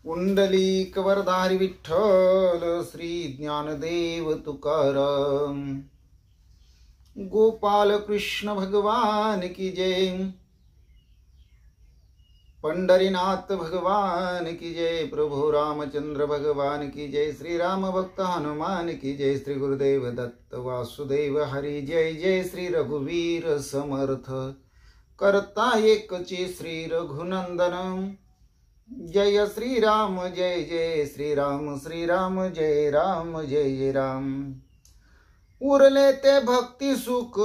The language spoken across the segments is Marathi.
पुंडलिक वरदारी विठ्ठल श्री ज्ञानदेव तुकाराम। गोपाल कृष्ण भगवान की जय, पंढरीनाथ भगवान की जय, प्रभु रामचंद्र भगवान की जय, श्री राम भक्त हनुमान की जय, श्री गुरुदेव दत्त वासुदेव हरि जय, जय श्री रघुवीर समर्थ करता एकची श्री रघुनंदन, जय श्री राम जय जय श्री राम जय राम जय जय राम। उरले ते भक्ती सुख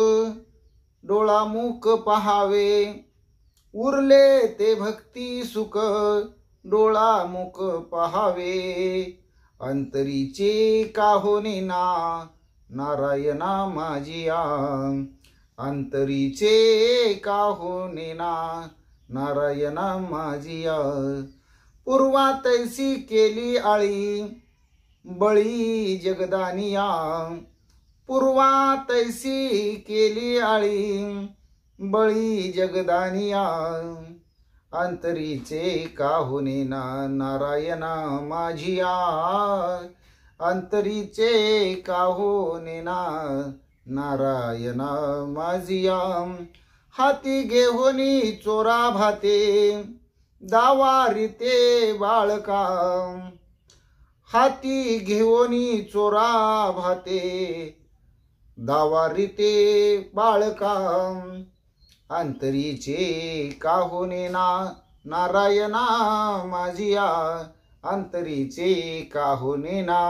डोळा मुख पहावे, उरले ते भक्ती सुख डोळा मुख पहावे, अंतरीचे काहोने ना नारायणा माझिया, अंतरीचे काहोने ना नारायणा माझिया। पूर्वा तैसी केली आळी बळी जगदानिया, पूर्वा तैसी केली आळी बळी जगदानिया, अंतरीचे काहुने ना नारायणा माझिया, अंतरीचे काहुने ना नारायणा माझिया। हाती घेऊनी चोरा भाते दावारिते बाळका, हाती घेऊनी चोरा भाते दावारिते बाळका, अंतरीचे काहुने ना नारायणा माझिया, अंतरीचे काहुने ना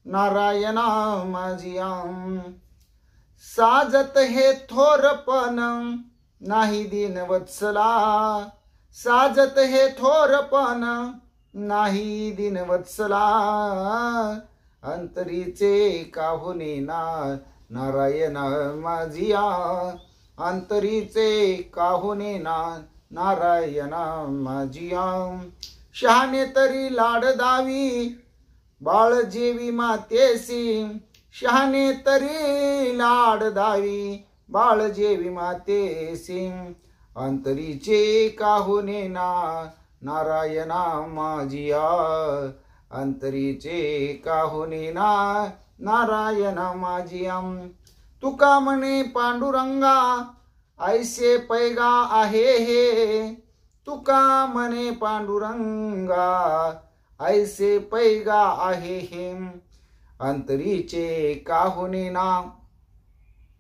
नारायणा माझिया। साजत हे थोरपण नाही दीन वत्सला, साजत हे थोरपण नाही दीन वत्सला, अंतरीचे काहुने ना नारायणा माझिया, अंतरीचे काहुने ना नारायणा माझिया। शहाणे तरी लाड दावी बाळ जेवी मातेसी, शहाणे तरी लाड दावी बाळ जेवी मातेसी, अंतरीचे काहुने ना नारायणा माझिया, अंतरीचे काहुने ना नारायणा माझिया। तुका म्हणे पांडुरंगा ऐसे पैगा आहे हे, तुका म्हणे पांडुरंगा ऐसे पैगा आहे हे, अंतरीचे काहुने ना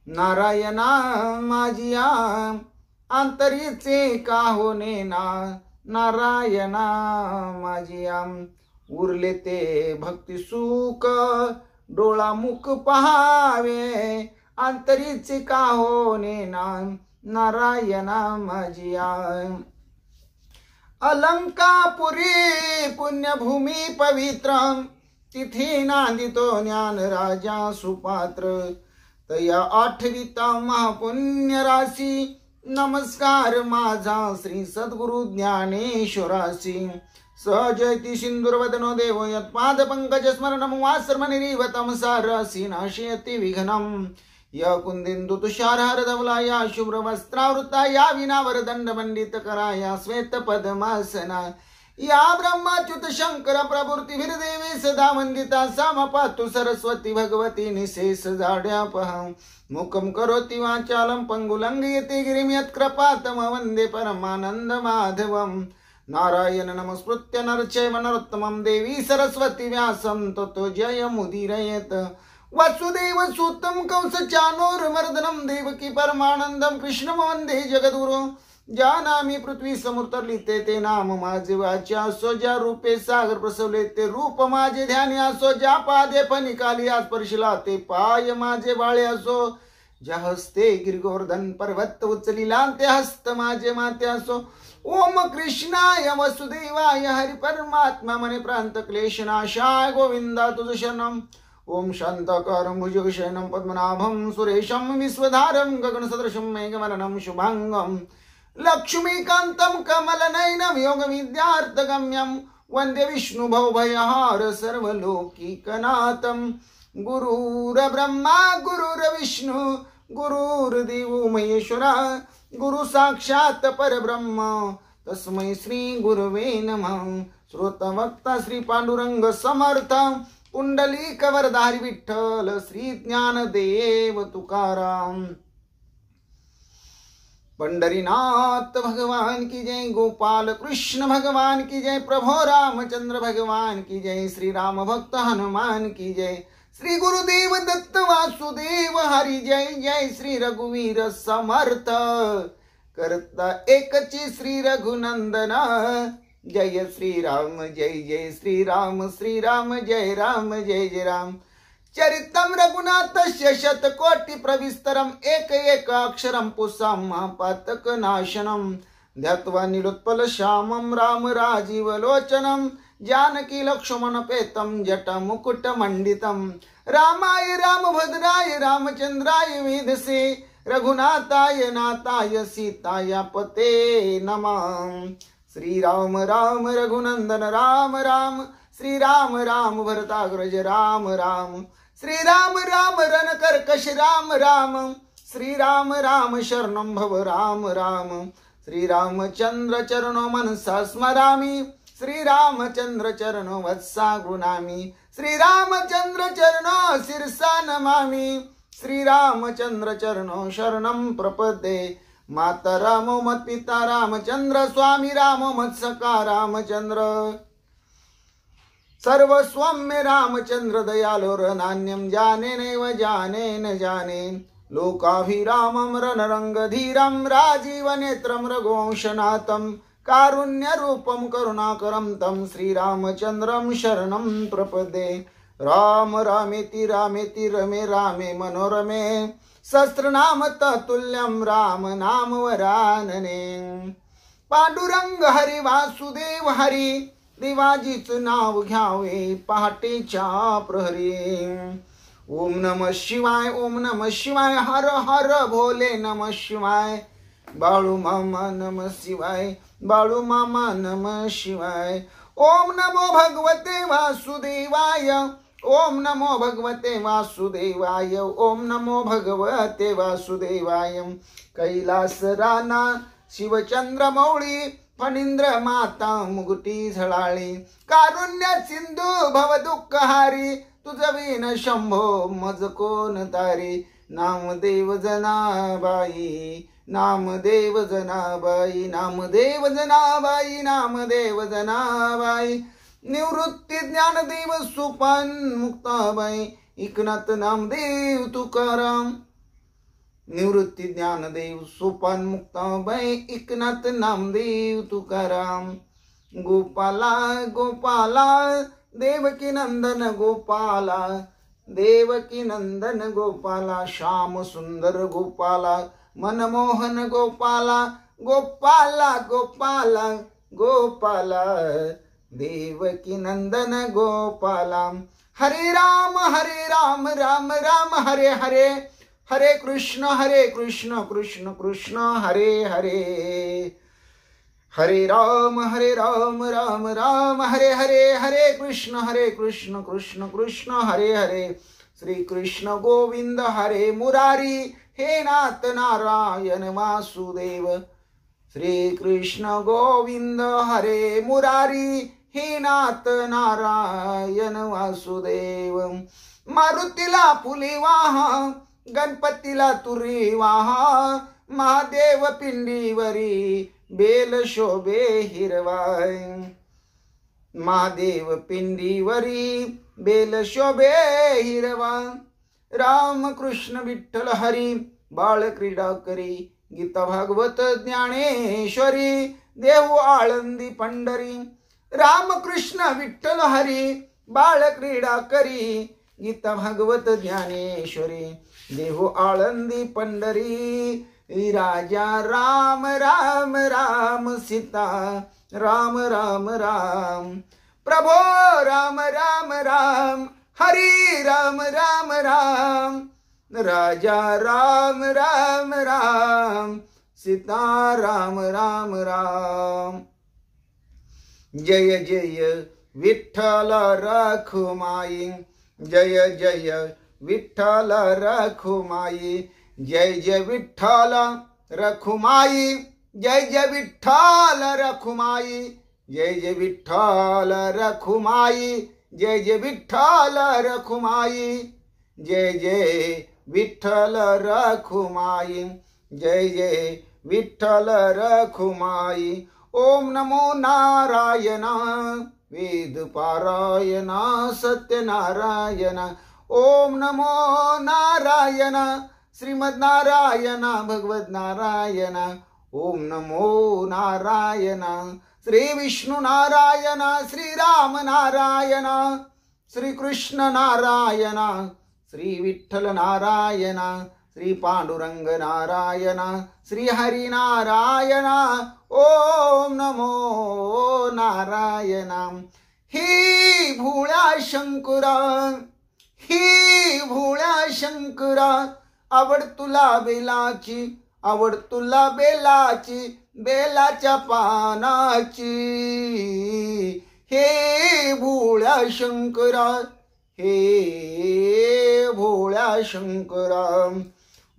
नारायणा माझिया, अंतरीचे काहुने ना नारायणा माझिया। उरले ते भक्ती सुख डोळा मुख पहावे, अंतरीचे काहुने ना नारायणा माझिया। अलंकापुरी पुण्यभूमी पवित्र, तिथी नांदितो ज्ञान राजा सुपात्र, तया आठविता महापुण्य राशी, नमस्कार माझा श्री सद्गुरु ज्ञानेश्वरासी। सहजयति सिंधुर्वदनो देवो यत्पाद पंकज स्मरणं वासर्मनिरीवतं सारसी, नाशयति विघ्नं या कुंदिन्दु तुषारहार धवला, या शुभ्र वस्त्रावृता, या विनावरदंड मंडित करा, या श्वेत पद्मासना, या ब्रह्माच्युत शंकर प्रभूर्तिभिर्देवी सदा वंदिता, साम पातु सरस्वती भगवती निशेष जाड्यापहं, मुखं करोति वाचालं पंगुलंघयति गिरिं यत्कृपातम वन्दे परमानंद माधवं। नारायण नमस्कृत्य नरचैव नरोत्तमं देवी सरस्वती व्यासं ततो जयमुदीरयेत्। वसुदेव सूतं कंस चाणूरमर्दनं देवकी परमानंदं कृष्णं वन्दे जगद्गुरुं। जानामि पृथ्वी समुतरलिते ते नाम माझे वाचा असो, ज्या रूपे सागर प्रसवले ते रूप माझे ध्यानी असो, ज्या पादे फणिकाली स्पर्शला ते पाय माझे बाळे असो, ज्या हस्ते गिरिगोवर्धन पर्वत उचलिला ते हस्त माझे माते असो। ओम कृष्णाय वसुदेवाय हरि परमात्मा मने प्रांत क्लेशनाशाय गोविंदा तुझ शरणम। ओम शांताकारं भुजगशयनं पद्मनाभं सुरेशं विश्वधारं गगनसदृशं मेघवर्णं शुभांगं, लक्ष्मीकान्तं कमलनयनं योगविद्यार्थगम्यं, वन्दे विष्णुभवभयहार सर्वलोकीकनाथं। गुरुर्ब्रह्मा गुरुर्विष्णु गुरुर्देवो महेश्वरा, गुरु साक्षात परब्रह्म तस्मै श्री गुरवे नमः। श्रोतवक्ता श्री पांडुरंग समर्थ, पुंडलिक वरधारी विठ्ठल, श्री ज्ञानदेव तुकाराम। पंढरीनाथ भगवान की जय, गोपाल कृष्ण भगवान की जय, प्रभो रामचंद्र भगवान की जय, श्री राम भक्त हनुमान की जय, श्री गुरुदेव दत्त वासुदेव हरि जय जय, श्री रघुवीर समर्थ करता एकची श्री रघुनंदन, जय श्री राम जय जय श्री राम, श्री राम जय जय राम। चरितम रघुनाथस्य शतकोटि प्रविस्तरम, एक एक अक्षरम पुंसाम पातक नाशनम, ध्यात्वा नीलोत्पल श्यामम राम राजीव लोचनम, जानकी लक्ष्मण पेतम जटा मुकुट मंडितम, रामाय रामभद्राय रामचंद्राय वेधसे, रघुनाथाय नाथाय सीताय पते नमः। श्री राम राम रघुनंदन राम राम, श्री राम राम भरताग्रज राम राम, श्री राम राम रणकर्कश राम राम, श्री राम राम शरणं भव राम राम, श्री रामचंद्र चरणो मनसा स्मरामि, श्री रामचंद्र चरणो वत्सा गृणामि, श्री रामचंद्र चरणो शिरसा नमामि, श्री रामचंद्र चरणो शरणं प्रपद्ये। माता रामो मत पिता रामचंद्र, स्वामी रामो मत सखा रामचंद्र, सर्वस्वं मे रामचंद्र दयालो रनान्यं जाने नैव जाने न जाने, लोकाभिरामं रणरंगधीरं राजीवनेत्रं रघुवंशनाथं, कारुण्यरूपं करुणाकरं तं श्रीरामचन्द्रं शरणं प्रपद्ये। राम रामेति रामेति रमे रामे मनोरमे, सहस्रनाम तत्तुल्यं राम नाम वरानने। पांडुरंग हरी वासुदेव हरी, देवाजीच नाव घ्यावे पहाटेच्या प्रहरी। ओम नमः शिवाय ओम नमः शिवाय, हर हर भोले नमः शिवाय, बाळू मामा नमः शिवाय, बाळू मामा नमः शिवाय। ओम नमो भगवते वासुदेवाय, ओम नमो भगवते वासुदेवाय, ओम नमो भगवते वासुदेवाय। कैलास राना शिवचंद्र मौळी, फणींद्र माता मुगटी झळाळी, कारुण्य सिंधू भव दुःखहारी, तुझ विन शंभो मज कोण तारी। नामदेव जनाबाई नामदेव जनाबाई, नामदेव जनाबाई नामदेव जनाबाई। निवृत्ती ज्ञानदेव सोपान मुक्ताबाई, एकनाथ नामदेव तुकाराम। निवृत्ती ज्ञानदेव सोपान मुक्ताबाई, एकनाथ नामदेव तुकाराम। गोपाला गोपाला देवकी नंदन गोपाला, देवकी नंदन गोपाला, श्याम सुंदर गोपाला, मनमोहन गोपाला, गोपाला गोपाला गोपाला, देवकी नंदन गोपाला। हरे राम राम राम हरे हरे, हरे कृष्ण कृष्ण कृष्ण हरे हरे। हरे राम राम राम हरे हरे, हरे कृष्ण कृष्ण कृष्ण हरे हरे। श्री कृष्ण गोविंद हरे मुरारी, हे नाथ नारायण वासुदेव। श्री कृष्ण गोविंद हरे मुरारी, हे नाथ नारायण वासुदेव। मारुतीला फुले वाहा, गणपतीला तुरी वाहा, महादेव पिंडीवरी बेल शोभे हिरवाय। महादेव पिंडीवरी बेल शोभे हिरवा। राम कृष्ण विठ्ठल हरी, बाळ क्रीडा करी, गीता भागवत ज्ञानेश्वरी, देहू आळंदी पंढरी। राम कृष्ण विठ्ठल हरी, बाळ क्रीडा करी, गीता भागवत ज्ञानेश्वरी, देहू आळंदी पंढरी। राजा राम राम राम, सीता राम राम राम, प्रभो राम राम राम, हरी राम राम राम। राजा राम राम राम, सीता राम राम राम। जय जय विठ्ठल रखुमाई, जय जय विठ्ठल रखुमाई, जय जय विठ्ठल रखुमाई, जय जय विठ्ठल रखुमाई, जय जय विठ्ठल रखुमाई, जय जय विठ्ठल रखुमाई, जय जय विठ्ठल रखुमाई, जय जय विठ्ठल रखुमाई। ओम नमो नारायण वेद पारायण सत्यनारायण, ओम नमो नारायण श्रीमद नारायण भगवत नारायण, ओम नमो नारायण श्री विष्णु नारायण, श्री राम नारायण, श्री कृष्ण नारायण, श्री विठ्ठल नारायण, श्री पांडुरंग नारायण, श्री हरि नारायण, ओम नमो नारायण। ही भोळ्या शंकरा, ही भोळ्या शंकरा, आवड तुला बेलाची, आवड तुला बेलाची, बेलाच्या पानाची। हे भोळ्या शंकरा, हे भोळ्या शंकरा।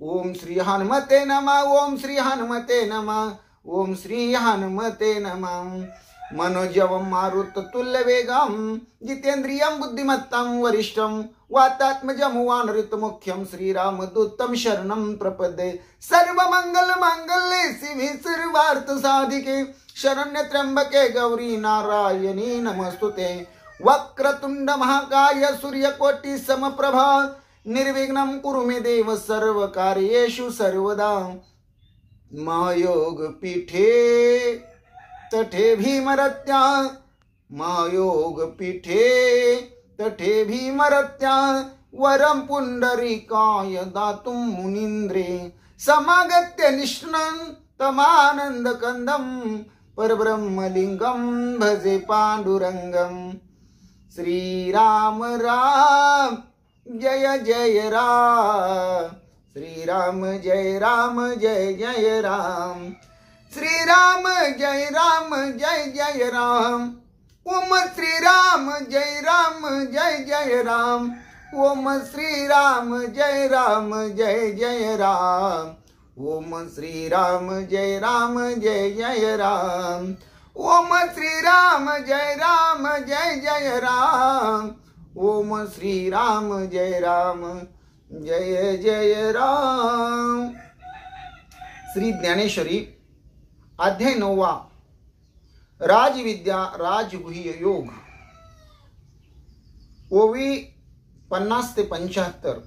ओम श्री हनुमते नमः, ओम श्री हनुमते नमः, ओम श्री हनुमते नमः। मनोजवं मारुततुल्य वेगं जितेन्द्रियं बुद्धिमत्तं वरिष्ठं वातात्मजं वानरयुतमुख्यं श्रीरामदूतं शरणं प्रपद्ये। सर्वमंगल मांगल्ये शिवे सर्वार्थ साधिके शरण्य त्र्यंबके गौरी नारायणी नमस्तुते। वक्रतुंड महाकाय सूर्यकोटि समप्रभा निर्विघ्नं कुरु मे देव सर्वकार्येषु सर्वदा। महायोग पीठे तठे भीमरत्या, महायोग पीठे तठे भीमरत्या, वरं पुंडरीकाय दातुं मुनीन्द्रे समागत्य निष्णं तमानंद कंदं परब्रह्मलिंगं भजे पांडुरंगं। श्री राम राम जय जय राम, श्री राम जय जय राम, श्री राम जय जय राम। ओम श्री राम जय जय राम, ओम श्री राम जय जय राम, ओम श्री राम जय जय राम, ओम श्री राम जय जय राम, ओम श्री राम जय जय राम। श्री ज्ञानेश्वरी अध्याय 9 राजविद्या राजगुह्य योग, ओवी 50 ते 75।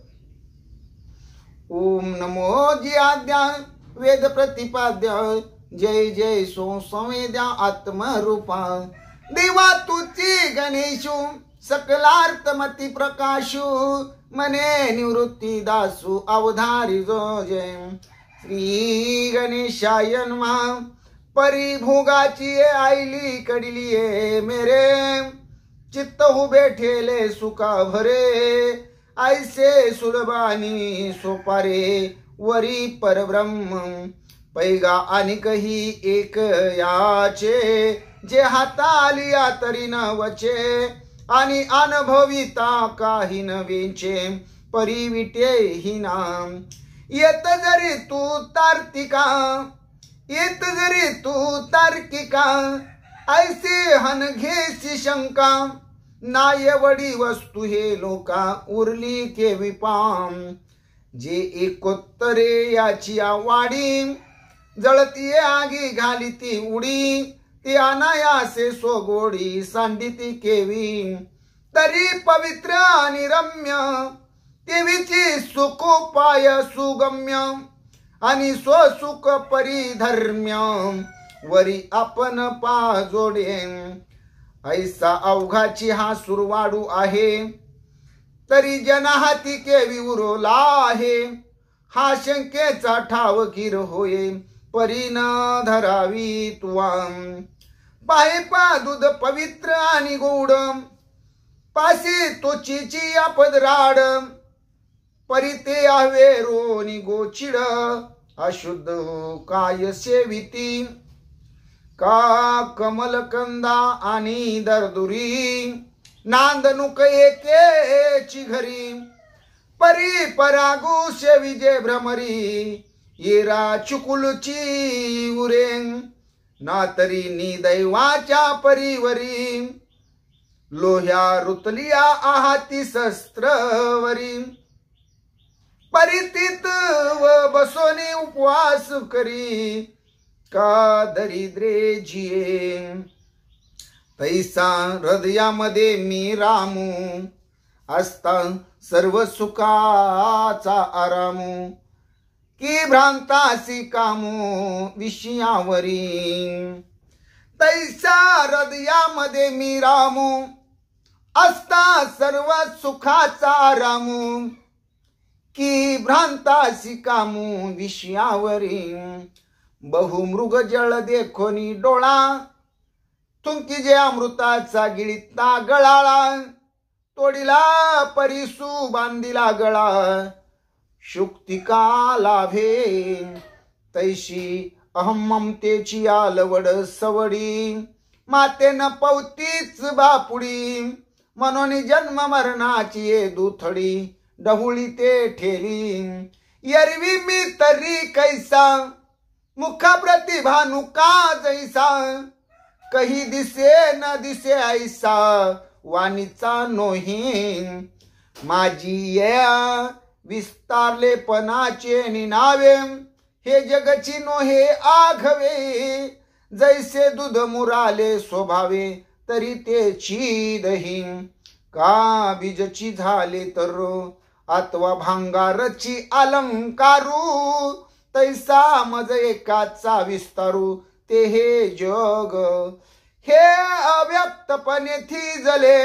ओम नमो ज्याद्या वेद प्रतिपाद्य, जय जय सो संवेद्या आत्मरूपा। देवा तुची गणेशु सकलार्थमती प्रकाशु, मने निवृत्ती दासु अवधारी जो जय। श्री गणेशाय नमः। परिभोगाची आईली कडिलिये मेरे, चित्त हु बैठेले सुखा भरे। ऐसे सुलभानी सोपारे वरी परब्रह्म, पैगा अनिकही एक याचे। जे हातालिया तरी न वचे, आणि अनुभविता काही न वेचे। परिविटे ही नाम येत जरी तू तार्किका, येत जरी तू तार्किका। ऐसे हन घेसी शंका, नायवडी वस्तू हे लोका उरली केवी पाम। जे एकोत्तरे याची वाडी, जळती आगी घालिती उडी। ती अनायासे सोगोडी सांडिती केवी, तरी पवित्र आणि रम्य। तेवीची सुखोपाय सुगम्य, आणि स्वसुख परिधर्म्य। वरी आपण पा जोडे, ऐसा अवघाची हा सुरवाडू आहे। तरी जनाहाती केवी उरला आहे, हा शंकेचा ठाव गिर होये। परी न धरावी तुवाम, पाहे पा दूध पवित्र आणि गोड। पासी तोचीची आपदराड, परी ते आवे रोनी गोचिड। अशुद्ध काय सेविती, का कमलकंदा आणि दरदुरी। नांदनुक एकेची घरी, परी परागू सेविजे भ्रमरी। येरा चुकुलची उरे ना तरी नि दैवाच्या परिवरी लोह्या रुतलिया आहाती शस्त्रवरी परितीत व बसोनी उपवास करी का दरिद्रे जिये तैसा हृदयामध्ये मी रामू असता सर्व सुखाचा आरामू की भ्रांतासी कामू विषयावरी तैसा हृदयामध्ये मी रामू असता सर्व सुखाचा आरामू की भ्रांतासी कामू विषयावरी बहुमृग जळ देखोनी डोळा तुमकी जे अमृताचा गिळीता गळाळा तोडिला परिसू बांधिला गळा शुक्तिका लाभे तैशी अहम ममतेची आलवड सवडी मातेन पवतीच बापुडी म्हणून जन्म मरणाची ये दुथडी डहुळी ते ठेली यरवी मी तरी कैसा मुखा प्रतिभानु का जैसा कही दिसे न दिसे ऐसा वाणीचा नोही माझी या विस्तारलेपणाचे निनावे हे जगची नोहे आघवे जैसे दूध मुराले स्वभावे तरी तेची दही का बीजची झाले तर अथवा भांगारची अलंकारू तैसा मज एकाचा विस्तारू ते हे जग हे अव्यक्तपणे थी जले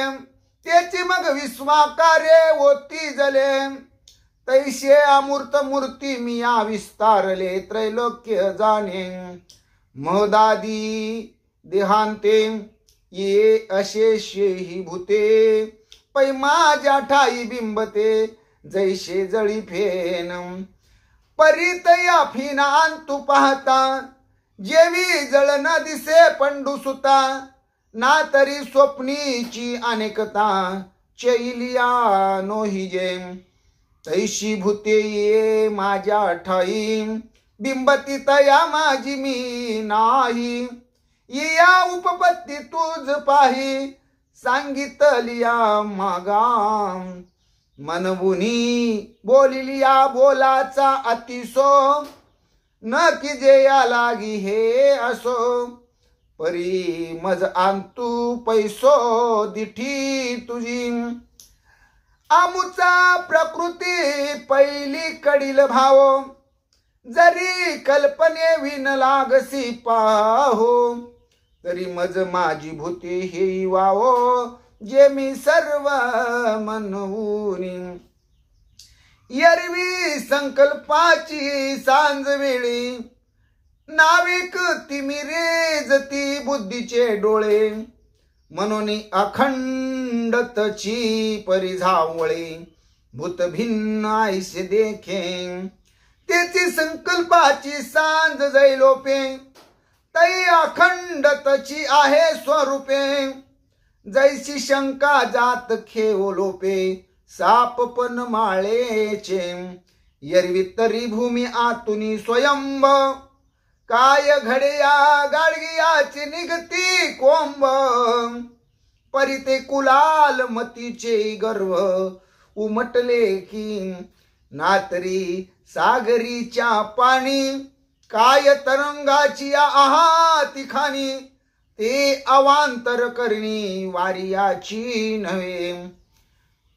त्याची मग विस्वाकारे होती जले तैसे अमूर्त मूर्ती मिया विस्तारले त्रैलोक्य जाणे महदादी देहांते ये अशेषे ही भूते पै माझ्या ठाई बिंबते जैसे जळी फेन परितया फिनान तू पाहता जेवी जळ न दिसे पंडू सुता ना तरी स्वप्नीची अनेकता चैलिया नोहिजे तैशी भूते ये माझ्या ठाई बिंबती तया माझी मी नाही या उपपत्ती तुझ पाही सांगितलिया मागा मनवुनी बोलिलिया बोलाचा अतिसो न की जे या लागी हे असो परी मज आणतू पैसो दिठी तुझी आमुचा प्रकृती पहिली कडील भाव जरी कल्पने विन लागसी पाहो तरी मज माझी भूती हे वावो जे मी सर्व मनवूनी यरवी संकल्पाची सांज वेळी नाविक तिमिरेजती बुद्धीचे डोळे म्हणून अखंडतची परिझावळे भूत भिन्न ऐसे देखे त्याची संकल्पाची सांज जैलोपे तै अखंडतची आहे स्वरूपे जैसी शंका जात खेवलोपे साप पण माळेचे यरवी तरी भूमी आतुनी स्वयंभ काय घडया गाडगियाची निघती कोंब परिते कुलाल मतीचे गर्व उमटले की नातरी सागरीच्या पाणी काय तरंगाची आहाती खाणी ते अवांतर करणी वारियाची नव्हे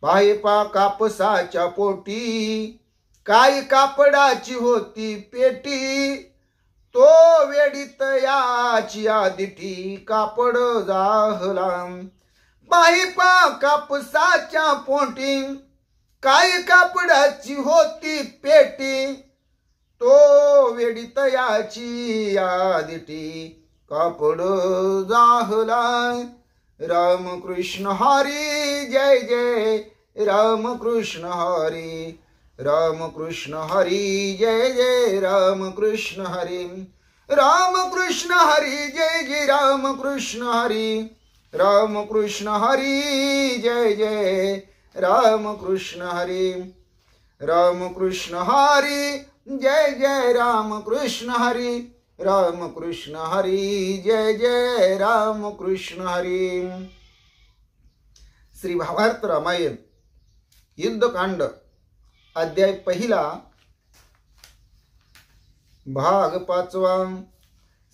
पायपा कापसाच्या पोटी काय कापडाची होती पेटी तो वेडीत याची आदिठी कापड जाहला पायपा कापसाच्या पोटी काय कापडाची होती पेटी तो वेडीत याची आदिठी कापड जाहला राम कृष्ण हरी जय जय राम कृष्ण हरी राम कृष्ण हरी जय जय राम कृष्ण हरी राम कृष्ण हरी जय जय राम कृष्ण हरी राम कृष्ण हरी जय जय राम कृष्ण हरी राम कृष्ण हरी जय जय राम कृष्ण हरी, राम कृष्ण हरी, जय जय राम कृष्ण हरी। श्री भावार्थ रामायण युद्धकांड अध्याय पहिला भाग 5।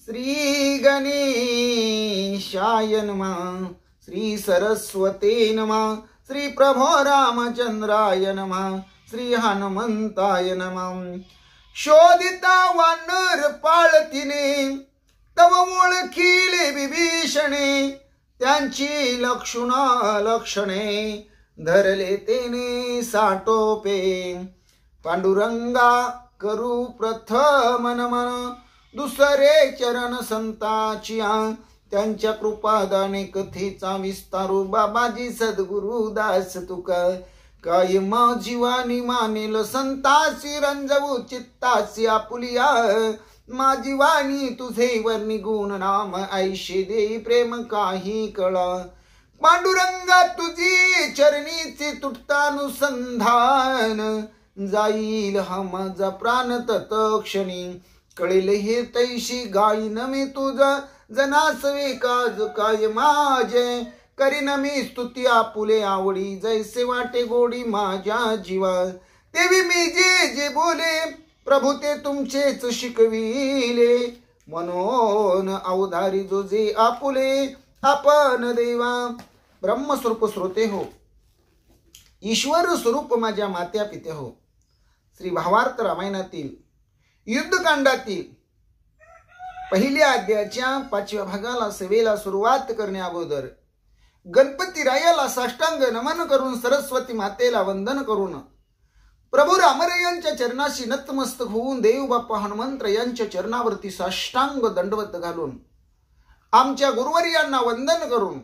श्री गणेशाय नमः, श्री सरस्वते नमः, श्री प्रभो रामचंद्राय नमः, श्री हनुमंताय नमः। शोधिता वानर पाळतीने, तव ओळखिले विभीषणे, त्यांची लक्षणे धरले तेने साटोपे। पांडुरंगा करू प्रथम नमन, दुसरे चरण संताचिया, त्यांच्या कृपादाने कथेचा विस्तारू। बाबाजी सद्गुरु दास तुका, काय जीवानी मानेल संतासी, रंजवू चित्तासी आपुलिया। माझी वाणी तुझे वर्णी गुण नाम, ऐशे दे प्रेम काही कळा। पांडुरंगा तुझी चरणीचे तुटतानुसंधान, जाईल हा माझा प्राण तत्क्षणी। कळेल हे तैशी गाईन मी तुझा, जनासवे काज काय माझे। करीन मी स्तुती आपुले आवडी, जैसे वाटे गोडी माझ्या जीवा। तेवी मी जे जे बोले, प्रभू ते तुमचेच शिकविले। मनोन अवधारी जो जे आपुले, आपण देवा। ब्रह्मस्वरूप श्रोते हो, ईश्वर स्वरूप माझ्या मात्या पिते हो। श्री भावार्थ रामायणातील युद्धकांडातील पहिल्या अध्यायाच्या 5व्या भागाला सेवेला सुरुवात करण्या अगोदर गणपती रायाला साष्टांग नमन करून, सरस्वती मातेला वंदन करून, प्रभू रामरायांच्या चरणाशी नतमस्तक होऊन, देव बाप्पा हनुमंत यांच्या चरणावरती साष्टांग दंडवत घालून, आमच्या गुरुवर्यांना वंदन करून,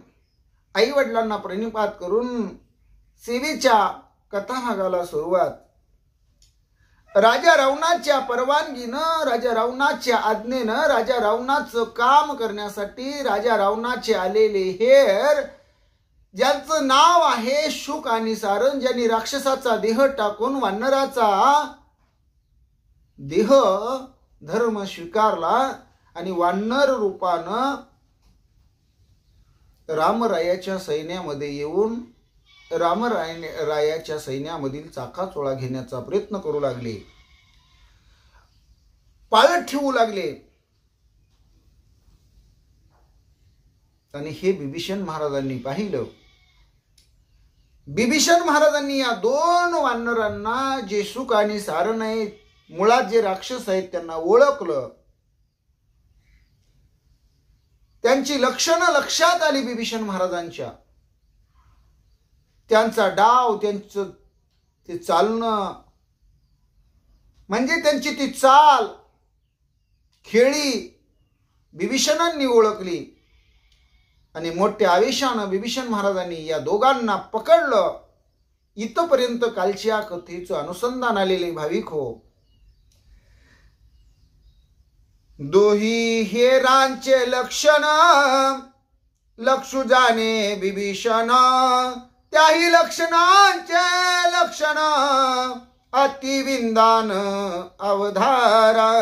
आई वडिलांना प्रणिपात करून सेवेच्या कथाभागाला सुरुवात। राजा रावणाच्या परवानगीनं, राजा रावणाच्या आज्ञेनं, राजा रावणाचं काम करण्यासाठी राजा रावणाचे आलेले हेर, ज्यांचं नाव आहे शुक आणि सारंग, ज्यांनी राक्षसाचा देह टाकून वानराचा देह धर्म स्वीकारला आणि वानर रूपानं रामरायाच्या सैन्यामध्ये येऊन रामरायाच्या सैन्यामधील चाकाचोळा घेण्याचा प्रयत्न करू लागले, पाळत ठेवू लागले। आणि हे बिभीषण महाराजांनी पाहिलं। बिभीषण महाराजांनी या दोन वानरांना, जे शुक आणि सारण आहेत, मुळात जे राक्षस आहेत, त्यांना ओळखलं। त्यांची लक्षणं लक्षात आली बिभीषण महाराजांच्या। त्यांचा डाव, त्यांचं ते चालणं, म्हणजे त्यांची ती चाल खेळी बिभीषणांनी ओळखली। आणि मोठ्या आवेशानं बिभीषण महाराजांनी या दोघांना पकडलं। इथपर्यंत कालच्या कथेचं अनुसंधान आलेले भाविक हो। दोही हेरांचे लक्षण, लक्षू जाणे बिभीषण, त्याही लक्षणांचे लक्षण, अतिविंदान अवधारा।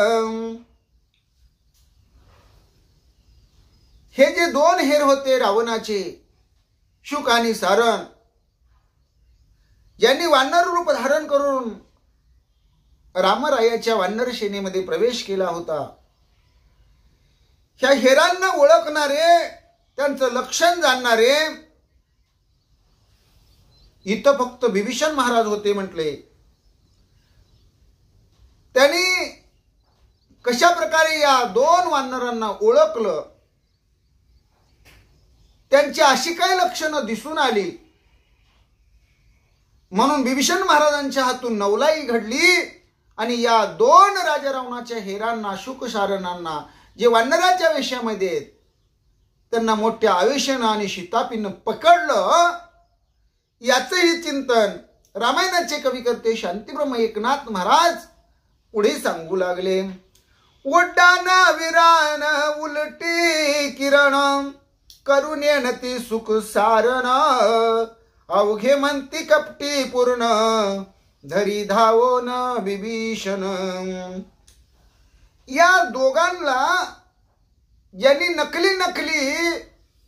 हे जे दोन हेर होते रावणाचे, शुक आणि सारण, ज्यांनी वानर रूप धारण करून रामरायाच्या वानर सेनेमध्ये प्रवेश केला होता, ह्या हेरांना ओळखणारे, त्यांचं लक्षण जाणणारे इथं फक्त बिभीषण महाराज होते म्हटले। त्यांनी कशा प्रकारे या दोन वानरांना ओळखलं, त्यांची अशी काय लक्षणं दिसून आली, म्हणून बिभीषण महाराजांच्या हातून नवलाई घडली आणि या दोन राजा रावणाच्या हेरांना, शुक सारणांना, जे वानराच्या वेशामध्ये आहेत, त्यांना मोठ्या आवेशानं आणि शितापीनं पकडलं। याचंही चिंतन रामायणाचे कविकर्ते शांतीब्रह्म एकनाथ महाराज पुढे सांगू लागले। उड्डाण विरान उलटी किरण, करून येणती सुख सारण, अवघे म्हणती कपटी पूर्ण, धरी धावोन विभीषण. या दोघांना ज्यांनी नकली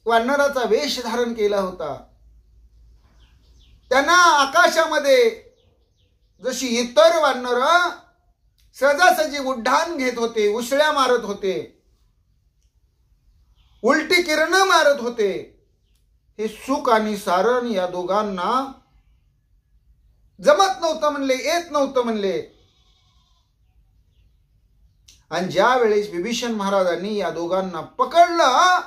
वानराचा वेश धारण केला होता, त्यांना आकाशामध्ये जशी इतर वानर सहजासहजी उड्डाण घेत होते, उसळ्या मारत होते, उलटी किरण मारत होते, हे सुख आणि सारण या दोघांना जमत नव्हतं म्हणले, येत नव्हतं म्हणले. आणि ज्या वेळेस विभीषण महाराजांनी या दोघांना पकडलं,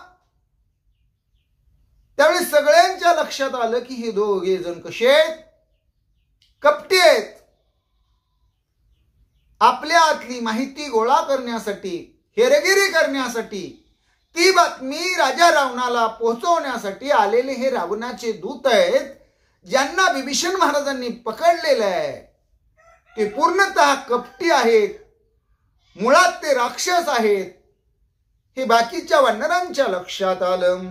त्यावेळेस सगळ्यांच्या लक्षात आलं की हे दोघे जण कसे आहेत, कपटी आहेत. आपल्या आतली माहिती गोळा करण्यासाठी, हेरगिरी करण्यासाठी, ती बातमी राजा रावणाला पोहोचवण्यासाठी आलेले हे रावणाचे दूत आहेत, ज्यांना विभीषण महाराजांनी पकडलेलं आहे. ते पूर्णतः कपटी आहेत, मुळात ते राक्षस आहेत. हे बाकीच्या वानरांच्या लक्षात आलं.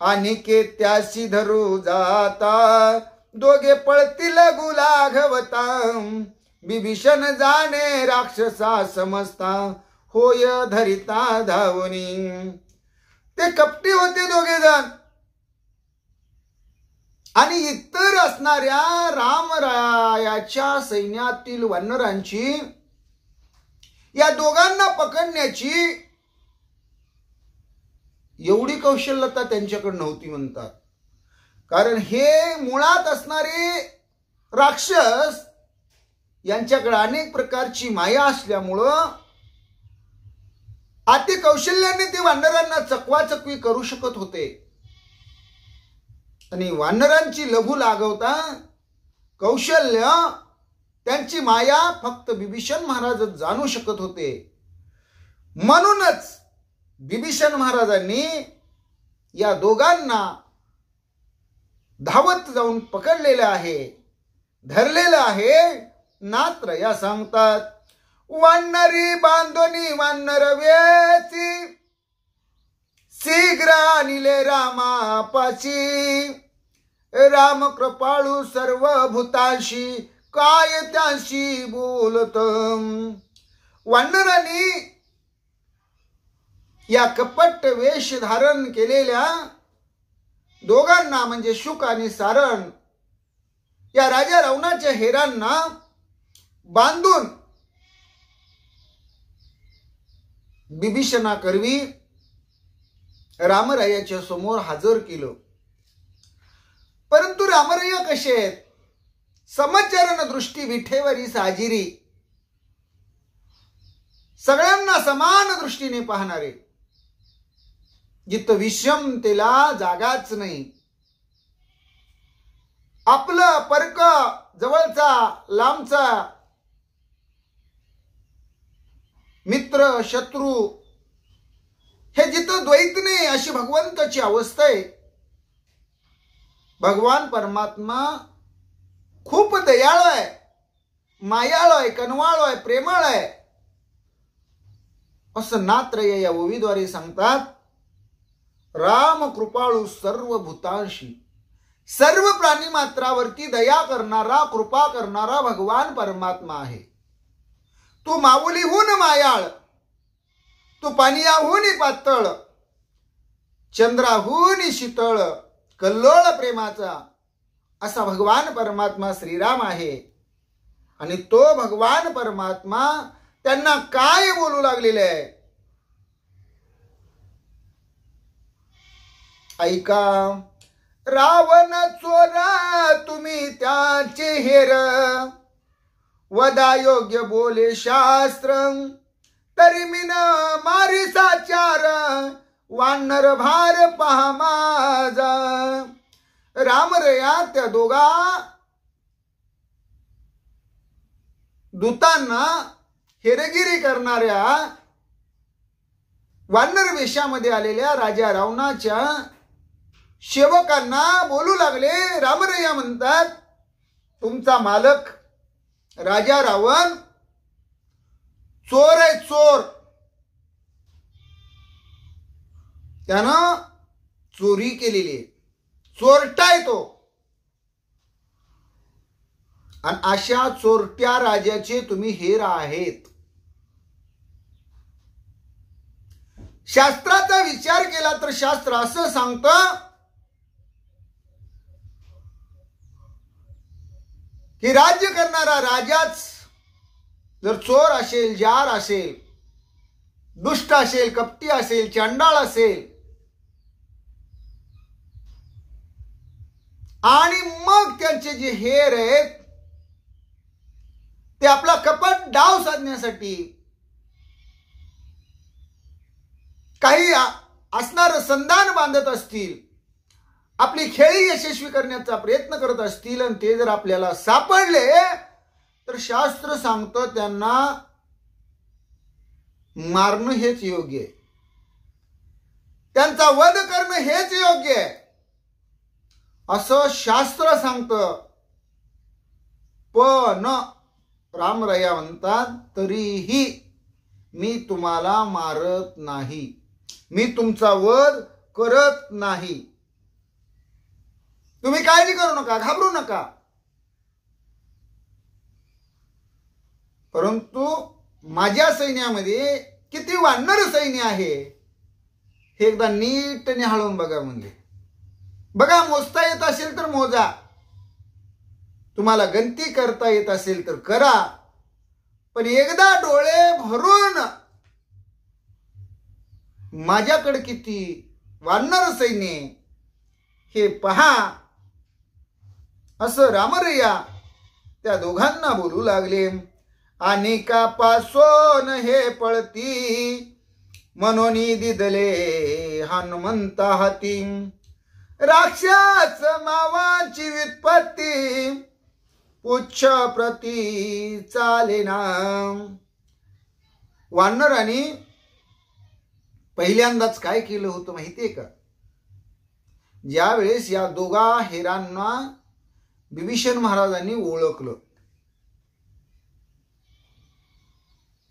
अनिकेत त्याशी धरू जाता, दोघे पळतील गुलाघवता. विभीषण जाणे राक्षसा समजता, होय धरिता धावनी. ते कपटी होते दोघे जण. आणि इतर असणाऱ्या रामरायाच्या सैन्यातील वानरांची या दोघांना पकडण्याची एवढी कौशल्यता त्यांच्याकडे नव्हती म्हणतात. कारण हे मुळात असणारे राक्षस, यांच्याकडे अनेक प्रकारची माया असल्यामुळं अति कौशल्याने ते वानरांना चकवाचकवी करू शकत होते. आणि वानरांची लघु लागवता कौशल्य, त्यांची माया फक्त विभीषण महाराज जाणू शकत होते. म्हणूनच विभीषण महाराजांनी या दोघांना धावत जाऊन पकडलेलं आहे, धरलेलं आहे. नात्र या सांगतात, वानरी बांधोनी वानर वेची, शीघ्र आणिले रामापाशी. राम कृपाळू सर्व भूतांशी, काय त्यांशी बोलत. वानरांनी या कपट वेश धारण केलेल्या दोघांना म्हणजे शुक आणि सारण या राजा रावणाच्या हेरांना बांधून विभीषणा करवी रामरायाच्या समोर हजर केलं. परंतु रामराया कसे आहेत, समचरण दृष्टी विठेवरी साजिरी, सगळ्यांना समान दृष्टीने पाहणारे, जिथं विषमतेला जागाच नाही. आपलं परक, जवळचा लांबचा, मित्र शत्रू, हे जिथं द्वैत नाही अशी भगवंताची अवस्था आहे. भगवान परमात्मा खूप दयाळू आहे, मायाळू आहे, कनवाळू आहे, प्रेमळ आहे, असं नात्रय या ओवीद्वारे सांगतात. राम कृपाळू सर्व भूतांशी, सर्व प्राणी मात्रावरती दया करणारा, कृपा करणारा भगवान परमात्मा आहे. तू माऊलीहून मायाळ, तू पानियाहून पातळ, चंद्राहून शीतळ, कल्लोळ प्रेमाचा असा भगवान परमात्मा श्रीराम आहे. आणि तो भगवान परमात्मा त्यांना काय बोलू लागलेले आहे ऐका. रावण चोरा तुम्ही त्याचे हेर, वदा योग्य बोले शास्त्र, तरी मीन मारी साचार, वानर भार पहा माझा. रामरया त्या दोघा दूतांना हेरगिरी करणाऱ्या वानर वेशामध्ये आलेल्या राजा रावणाच्या सेवकांना बोलू लागले. रामरया म्हणतात, तुमचा मालक राजा रावण चोर आहे, चोर. त्यानं चोरी केलेली आहे, चोरटा आहे तो. आणि अशा चोरट्या राजाचे तुम्ही हेर आहेत. शास्त्राचा विचार केला तर शास्त्र असं सांगतं की राज्य करणारा राजाच जर चोर असेल, जार असेल, दुष्ट असेल, कपटी असेल, चंडाळ असेल आणि मग त्यांचे जे हेर आहेत ते आपला कपट डाव साधण्यासाठी काही असणार संधान बांधत असतील, आपली खेळी यशस्वी करण्याचा प्रयत्न करत असतील आणि ते जर आपल्याला सापडले तर शास्त्र सांगतं त्यांना मारणं हेच योग्य आहे, त्यांचा वध करणं हेच योग्य आहे असं शास्त्र सांगतं. पण रामराया म्हणतात तरीही मी तुम्हाला मारत नाही, मी तुमचा वध करत नाही, तुम्ही काळजी करू नका, घाबरू नका. परंतु माझ्या सैन्यामध्ये किती वानर सैन्य आहे हे एकदा नीट निहाळून बघा. म्हणजे बघा, मोजता येत असेल तर मोजा, तुम्हाला गणती करता येत असेल तर करा, पण एकदा डोळे भरून माझ्याकडे किती वानर सैन्य हे पहा असं रामरया त्या दोघांना बोलू लागले. अनेकापासून हे पळती म्हणून दिदले हनुमंता हाती, राक्षस मावांची व्युत्पत्ती पुच्छ प्रती चालेना. वानरांनी पहिल्यांदाच काय केलं होतं माहितीये का? ज्या वेळेस या दोघा हेरांना विभीषण महाराजांनी ओळखलं,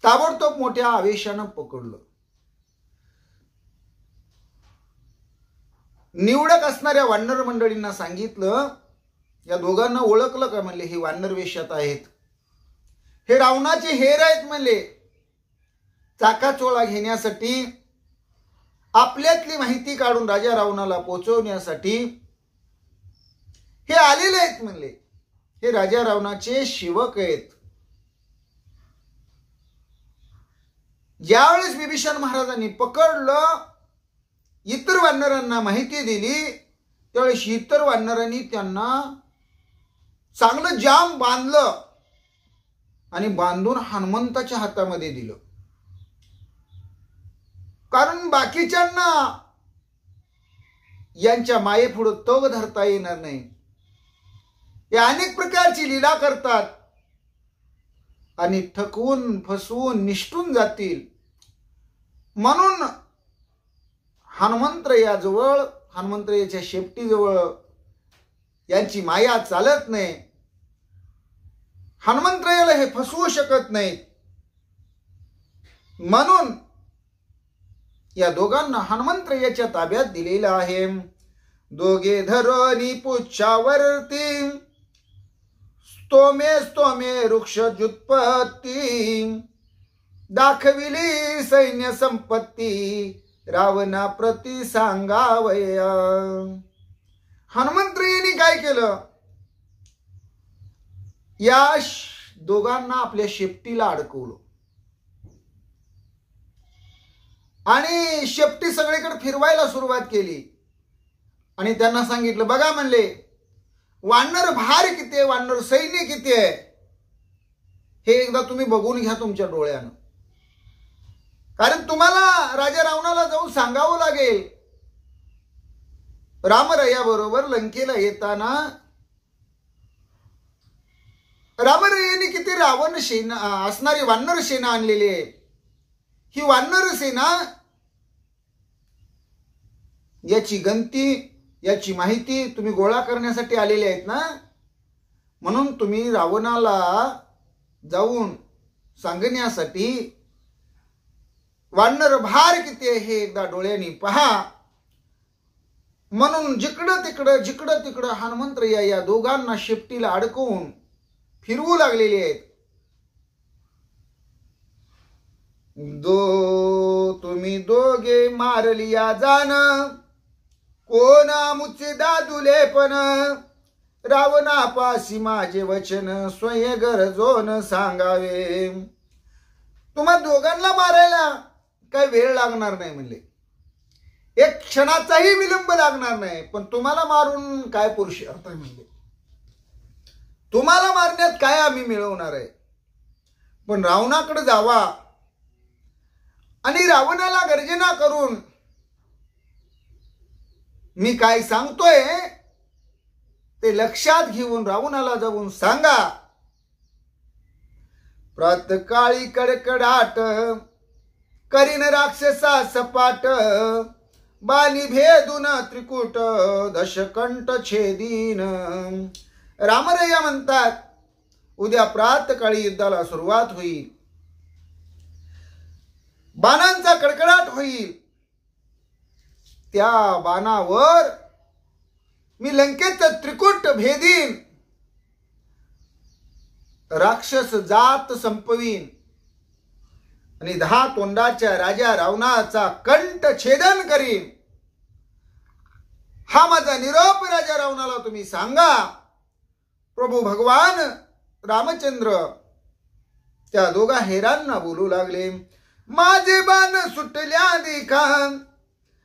ताबडतोब मोठ्या आवेशानं पकडलं. निवडक असणाऱ्या वानर मंडळींना सांगितलं, या दोघांना ओळखलं का? म्हणले हे वानर वेशात आहेत, हे रावणाचे हेर आहेत. म्हणले चाकाचोळा घेण्यासाठी, आपल्यातली माहिती काढून राजा रावणाला पोचवण्यासाठी हे आलेले आहेत. म्हणले हे राजा रावणाचे सेवक आहेत. ज्यावेळेस विभीषण महाराजांनी पकडलं, इतर वानरांना माहिती दिली, त्यावेळेस इतर वानरांनी त्यांना चांगलं जाम बांधलं आणि बांधून हनुमंताच्या हातामध्ये दिलं. कारण बाकीच्यांना यांच्या मायेपुढे तग धरता येणार नाही. हे अनेक प्रकारची लीला करतात आणि ठकवून फसवून निष्ठून जातील. म्हणून हनुमंतरायाजवळ, हनुमंतरायाच्या शेपटीजवळ यांची माया चालत नाही. हनुमंतरायाला हे फसवू शकत नाहीत. म्हणून या दोघांना हनुमंतरायाच्या ताब्यात दिलेलं आहे. दोघे धरोनी पुच्छावरती स्तोमे स्तोमे वृक्ष जुत्पत्ती, दाखविली सैन्य संपत्ती रावणा प्रति सांगावया. हनुमंतरायांनी काय केलं? या दोघांना आपल्या शेपटीला अडकवलं आणि शेपटी सगळीकडे फिरवायला सुरुवात केली आणि त्यांना सांगितलं, बघा म्हणले वानर भार किती आहे, वानर सैन्य किती आहे हे एकदा तुम्ही बघून घ्या तुमच्या डोळ्यानं. कारण तुम्हाला राजा रावणाला जाऊन सांगावं लागेल. रामराया बरोबर लंकेला येताना रामरायांनी किती रावण सेना असणारी वानर सेना आणलेली आहे. ही वानर सेना याची गणती, याची माहिती तुम्ही गोळा करण्यासाठी आलेले आहेत ना. म्हणून तुम्ही रावणाला जाऊन सांगण्यासाठी वानर भार किती आहे हे एकदा डोळ्यांनी पहा. म्हणून जिकडं तिकडं हनुमंतराया या दोघांना शेपटीला अडकवून फिरवू लागलेली आहेत. तुम्ही दोघे मारलिया जाण, कोणा मुचे दादुले पण, रावणापाशी माझे वचन स्वयं गरजोन सांगावे. तुम्हा दोघांना मारायला काही वेळ लागणार नाही म्हणले, एक क्षणाचाही विलंब लागणार नाही. पण तुम्हाला मारून काय पुरुषार्थ आहे म्हणले, तुम्हाला मारण्यात काय आम्ही मिळवणार आहे. पण रावणाकडे जावा आणि रावणाला गर्जना करून मी काय सांगतोय ते लक्षात घेऊन रावणाला जाऊन सांगा. प्रातकाळी कडकडाट करीन राक्षसा सपाट, बाणी भेदून त्रिकुट दशकंठ छेदीन. रामरया म्हणतात उद्या प्रातकाळी युद्धाला सुरुवात होईल, बाणांचा कडकडाट होईल. त्या बाणावर मी लंकेचं त्रिकुट भेदीन, राक्षस जात संपवीन आणि 10 तोंडाच्या राजा रावणाचा कंठ छेदन करीन. हा माझा निरोप राजा रावणाला तुम्ही सांगा. प्रभू भगवान रामचंद्र त्या दोघा हेरांना बोलू लागले. माझे बाण सुटल्या देखा,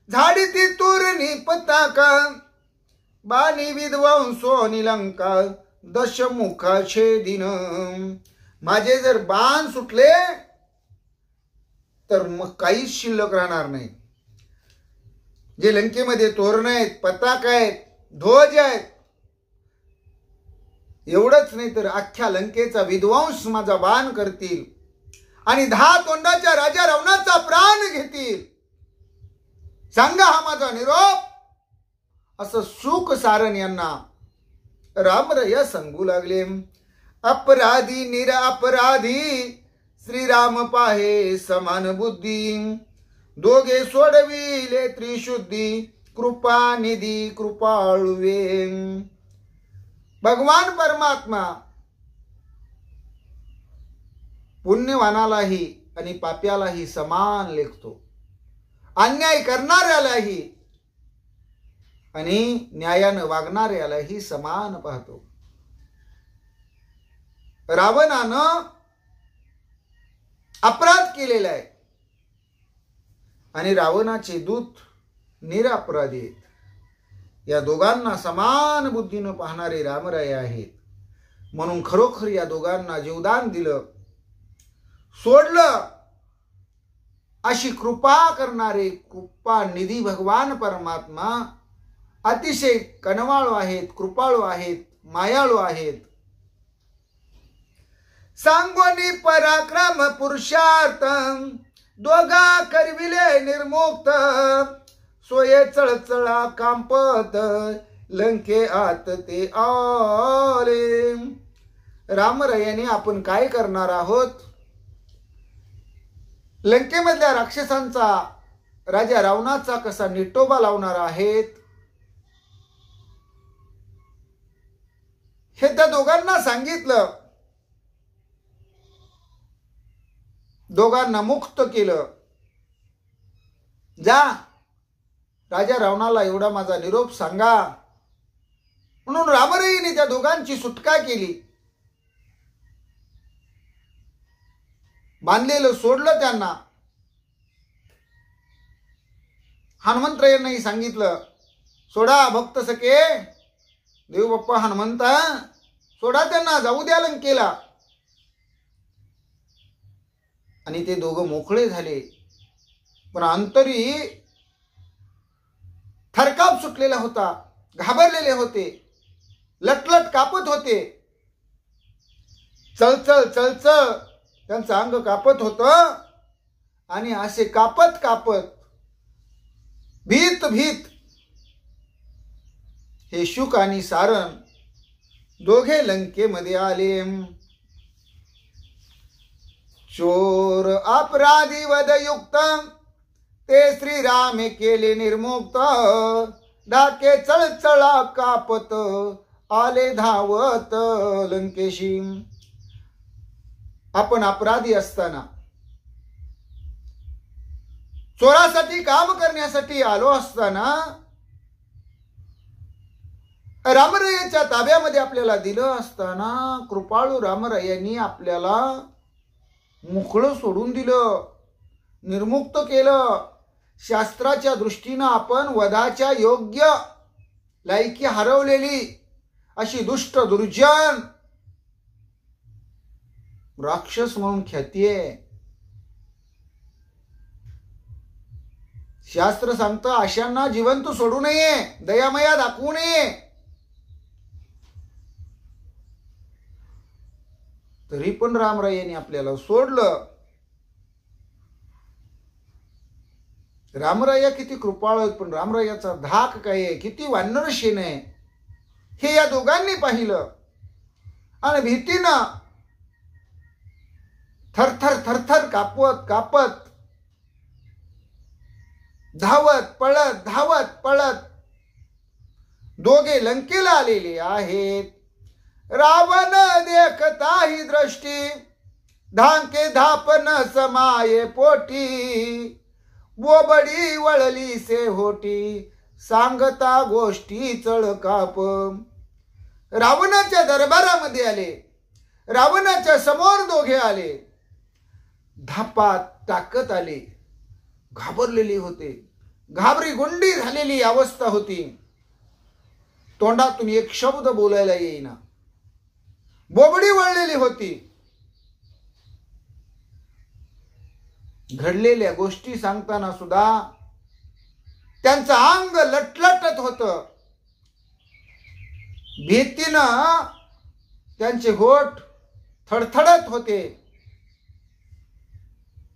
झाडी ती तोरणी पताका, बाणी विध्वंसो निलंका, दशमुखा छेदीन. माझे जर बाण सुटले तर मग काहीच शिल्लक राहणार नाही. जे लंकेमध्ये तोरण आहेत, पताका आहेत, ध्वज आहेत, एवढंच नाही तर अख्ख्या लंकेचा विध्वंस माझा बाण करतील आणि 10 तोंडाच्या राजा रावणाचा प्राण घेतील. सांगा हा माझा निरोप. असं सुख सारण यांना रामरया सांगू लागले. अपराधी निरपराधी श्रीराम पाहे समान बुद्धी, दोघे सोडविले त्रिशुद्धी, कृपा निधी कृपाळुवे. भगवान परमात्मा पुण्यवानालाही आणि पाप्यालाही समान लेखतो, अन्याय करणाऱ्यालाही आणि न्यायानं वागणाऱ्यालाही समान पाहतो. रावणानं अपराध केलेला आहे आणि रावणाचे दूत निरपराधी आहेत. या दोघांना समान बुद्धीनं पाहणारे रामराय आहेत. म्हणून खरोखर या दोघांना जीवदान दिलं, सोडलं. अशी कृपा करणारे कृपा निधी भगवान परमात्मा अतिशय कनवाळू आहेत, कृपाळू आहेत, मायाळू आहेत. सांगोनी पराक्रम पुरुषार्थ, दोघा करविले निर्मुक्त, सोये चळचळा कांपत, लंके आत ते आले. रामरयाने आपण काय करणार आहोत, लंकेमधल्या राक्षसांचा राजा रावणाचा कसा निटोबा लावणार आहेत हे त्या दोघांना सांगितलं. दोघांना मुक्त केलं. जा राजा रावणाला एवढा माझा निरोप सांगा. म्हणून रामरईने त्या दोघांची सुटका केली. बांधलेलं सोडलं त्यांना. हनुमंतरायांनाही सांगितलं, सोडा भक्त सखे, देव बाप्पा हनुमंता, सोडा त्यांना, जाऊ द्या लंकेला. आणि ते दोघं मोकळे झाले. पण अंतरी थरकाप सुटलेला होता, घाबरलेले होते, लटलट कापत होते. चळचळ चळचळ त्यांचं अंग कापत होतं. आणि असे कापत कापत भीत भीत हे शुक आणि सारण दोघे लंकेमध्ये आले. चोर अपराधी वधयुक्त, ते श्रीरामे केले निर्मुक्त, डाके चळचळा कापत, आले धावत लंकेशी. आपण अपराधी असताना, चोरासाठी काम करण्यासाठी आलो असताना, रामरायाच्या ताब्यामध्ये आपल्याला दिलं असताना कृपाळू रामरायांनी आपल्याला मोकळं सोडून दिलं, निर्मुक्त केलं. शास्त्राच्या दृष्टीनं आपण वधाच्या योग्य लायकी हरवलेली अशी दुष्ट दुर्जन राक्षस म्हणून ख्याती आहे. शास्त्र सांगतं अशांना जिवंत सोडू नये, दयामया दाखवू नये. तरी पण रामरायांनी आपल्याला सोडलं. रामराया किती कृपाळ आहेत, पण रामरायाचा धाक काय आहे, किती वानर शेन आहे, हे या दोघांनी पाहिलं. आणि भीतीनं थरथर थरथर कापत धावत पळत दोघे लंकेला आलेले आहेत. रावण देखता ही दृष्टी, धांके धापन समाये पोटी. बोबडी वळली से होटी, सांगता गोष्टी चळकाप. रावणाच्या दरबारामध्ये आले, रावणाच्या समोर दोघे आले, धापात टाकत आले. घाबरलेले होते, घाबरी गुंडी झालेली अवस्था होती. तोंडातून एक शब्द बोलायला येईना, बोबडी वळलेली होती. घडलेल्या गोष्टी सांगताना सुद्धा त्यांचं अंग लटलटत होतं. भीतीनं त्यांचे होठ थडथडत होते.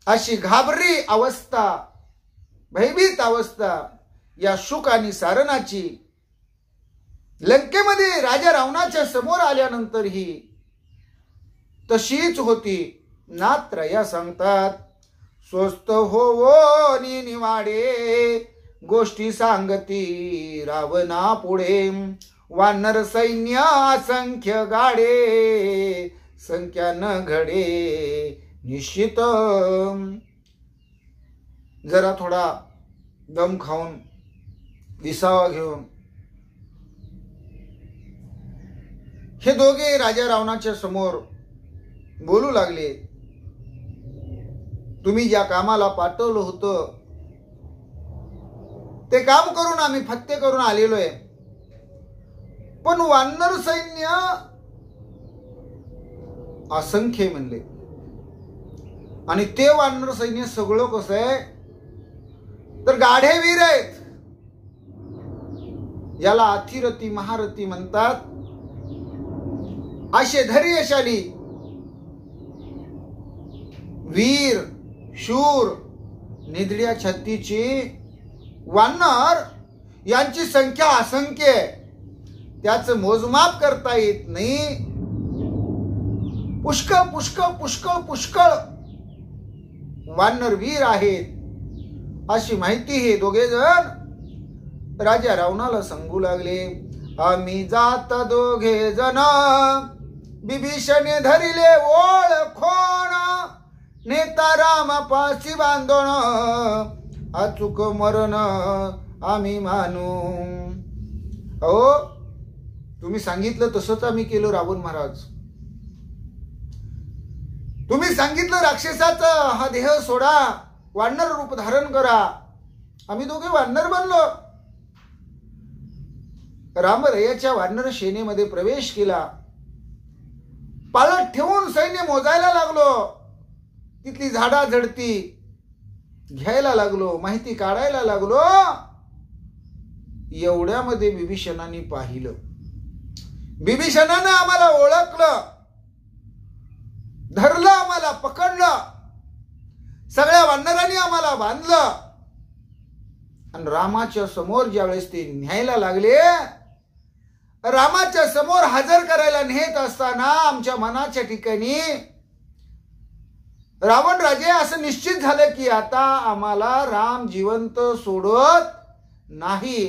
अशी घाबरी अवस्था, भयभीत अवस्था या शुक आणि सारणाची लंकेमध्ये राजा रावणाच्या समोर आल्यानंतरही तशीच होती. नात्रया सांगतात स्वस्त होवो निवाडे, गोष्टी सांगती रावणा पुढे. वानर सैन्य असंख्य गाडे, संख्या न घडे निश्चित. जरा थोडा दम खाऊन विसावा घेऊन हे दोघे राजा रावणाच्या समोर बोलू लागले. तुम्ही ज्या कामाला पाठवलं होतं ते काम करून आम्ही फत्ते करून आलेलो आहे, पण वानर सैन्य असंख्य म्हणले. आणि ते वानर सैन्य सगळं कसं आहे तर गाढे वीर आहेत. याला अतिरथी महारथी म्हणतात. असे धैर्यशाली वीर शूर निधड्या छत्तीची वानर यांची संख्या असंख्य आहे. त्याचं मोजमाप करता येत नाही. पुष्कळ पुष्कळ पुष्कळ पुष्कळ वानर वीर आहेत अशी माहिती हे दोघे जण राजा रावणाला सांगू लागले. आम्ही जात दोघे जण, बिभीषणे धरिले ओळखोण, नेता राम पाशी बांधोण, अचूक मरण आम्ही मानू. अहो तुम्ही सांगितलं तसंच आम्ही केलं रावण महाराज. तुम्ही सांगितलं राक्षसाचा हा देह सोडा, वानर रूप धारण करा. आम्ही दोघे वानर बनलो. रामरायाच्या वानर सेनेमध्ये प्रवेश केला. पाळत ठेवून सैन्य मोजायला लागलो. तिथली झाडा झडती घ्यायला लागलो, माहिती काढायला लागलो. एवढ्यामध्ये बिभीषणाने पाहिलं. बिभीषणानं आम्हाला ओळखलं, धरलं, आम्हाला पकडलं, सगळ्या वानरांनी आम्हाला बांधलं. आणि रामाच्या समोर ज्यावेळेस ते न्यायला लागले, रामाच्या समोर हजर करायला नेत असताना आमच्या मनाच्या ठिकाणी रावण राजे असं निश्चित झालं की आता आम्हाला राम जिवंत सोडत नाही.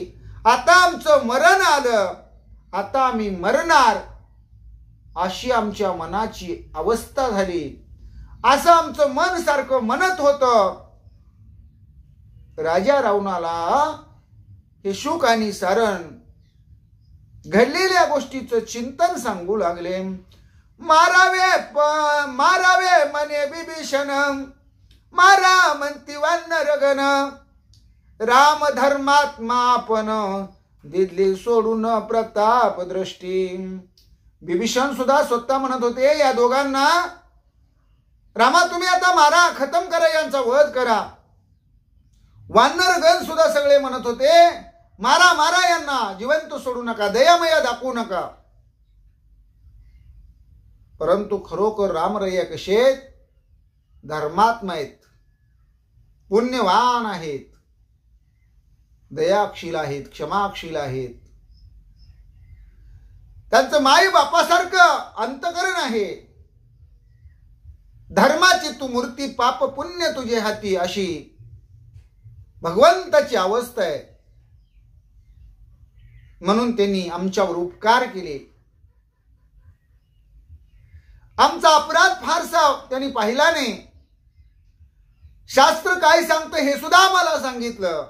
आता आमचं मरण आलं. आता आम्ही मरणार अशी आमच्या मनाची अवस्था झाली. असं आमचं मन सारखं म्हणत होतं. राजा रावणाला हे शुक आणि सारण घडलेल्या गोष्टीचं चिंतन सांगू लागले. मारावे म्हणे विभीषण, मारा म्हणती वानरगण, राम धर्मात्मा आपण दिली सोडून प्रताप दृष्टी. विभीषण सुद्धा स्वतः म्हणत होते या दोघांना, रामा तुम्ही आता मारा, खतम करा, यांचा वध करा. वानरगण सुद्धा सगळे म्हणत होते मारा मारा, यांना जिवंत सोडू नका, दयामया दाखवू नका. परंतु खरोखर रामरయ్య कसे आहेत? धर्मात्मा आहेत, पुण्यवान आहेत, दयाक्षील आहेत, क्षमाक्षील आहेत. त्यांचं माई बापासारखं अंतकरण आहे. धर्माची तू मूर्ती, पाप पुण्य तुझे हाती, अशी भगवंताची अवस्था आहे. म्हणून त्यांनी आमच्यावर उपकार केले. आमचा अपराध फारसा त्यांनी पाहिला नाही. शास्त्र काय सांगतं हे सुद्धा आम्हाला सांगितलं.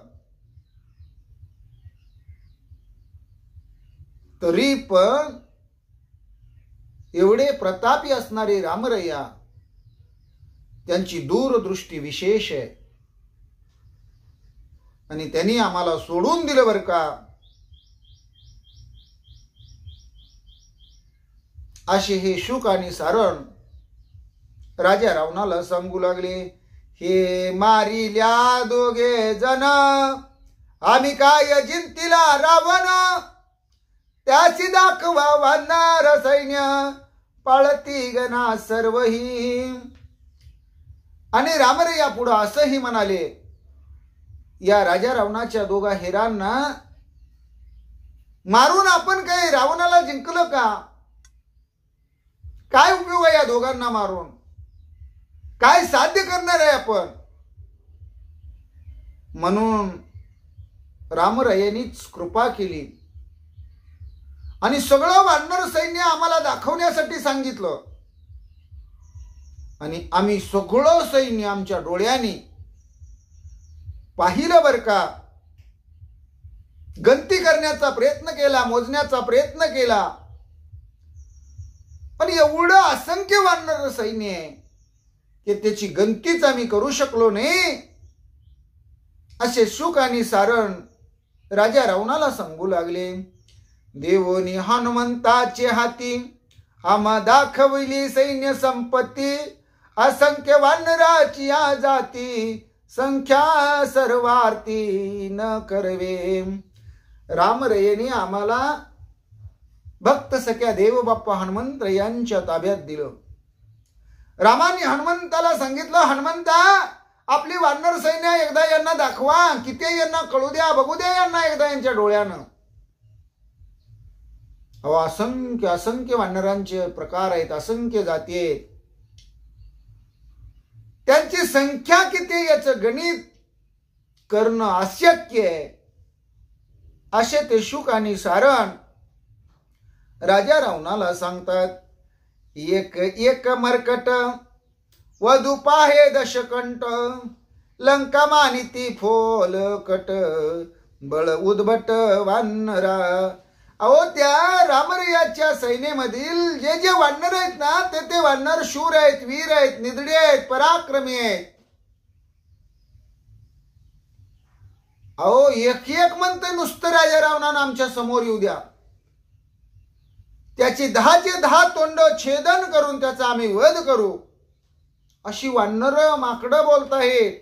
तरी पण एवढे प्रतापी असणारे रामरయ్య, त्यांची दूरदृष्टी विशेष आहे. आणि त्यांनी आम्हाला सोडून दिलं बर का. असे हे शुक आणि सारण राजा रावणाला सांगू लागले. हे मारिल्या दोघे जण, आम्ही काय जिंतीला रावण, त्याची दाखवा वानर सैन्य, पाळती गणा सर्वही. आणि रामरయ్య पुढे असंही म्हणाले, या राजा रावणाच्या दोघा हेरांना मारून आपण काय रावणाला जिंकलं का? काय उपयोग आहे या दोघांना मारून? काय साध्य करणार आहे आपण? म्हणून रामरయ్యनीच कृपा केली आणि सगळं वानर सैन्य आम्हाला दाखवण्यासाठी सांगितलं. आणि आम्ही सगळं सैन्य आमच्या डोळ्यांनी पाहिलं बर का. गणती करण्याचा प्रयत्न केला, मोजण्याचा प्रयत्न केला, पण एवढं असंख्य वानर सैन्य आहे की त्याची गणतीच आम्ही करू शकलो नाही. असे शुक आणि सारण राजा रावणाला सांगू लागले. देवोनी हनुमंताचे हाती आम्हा दाखवली सैन्य संपत्ती, असंख्य वानराची या जाती, संख्या सर्वार्थी न करवे. रामरయ్యनी आम्हाला भक्त सख्या देव बाप्पा हनुमंत यांच्या ताब्यात दिलं. रामाने हनुमंताला सांगितलं, हनुमंता आपली वानर सैन्य एकदा यांना दाखवा, किती यांना कळू द्या, बघू द्या यांना एकदा यांच्या डोळ्यानं. अहो असंख्य असंख्य वानरांचे प्रकार आहेत, असंख्य जाती आहेत, त्यांची संख्या किती याचं गणित करणं अशक्य आहे. असे ते शुक आणि सारण राजा रावणाला सांगतात. एक एक मरकट वधू पाहे दशकंठ, लंका मानिती फोल कट, बळ उद्भट वानरा. अहो त्या रामरయ్యच्या सैन्यामधील जे जे वानर आहेत ना, ते वानर शूर आहेत, वीर आहेत, निधडे आहेत, पराक्रमी आहेत. अहो एक एक म्हणते नुसतं राजा रावणानं आमच्या समोर येऊ द्या, त्याची 10चे 10 तोंड छेदन करून त्याचा आम्ही वध करू, अशी वानर माकडं बोलत आहेत.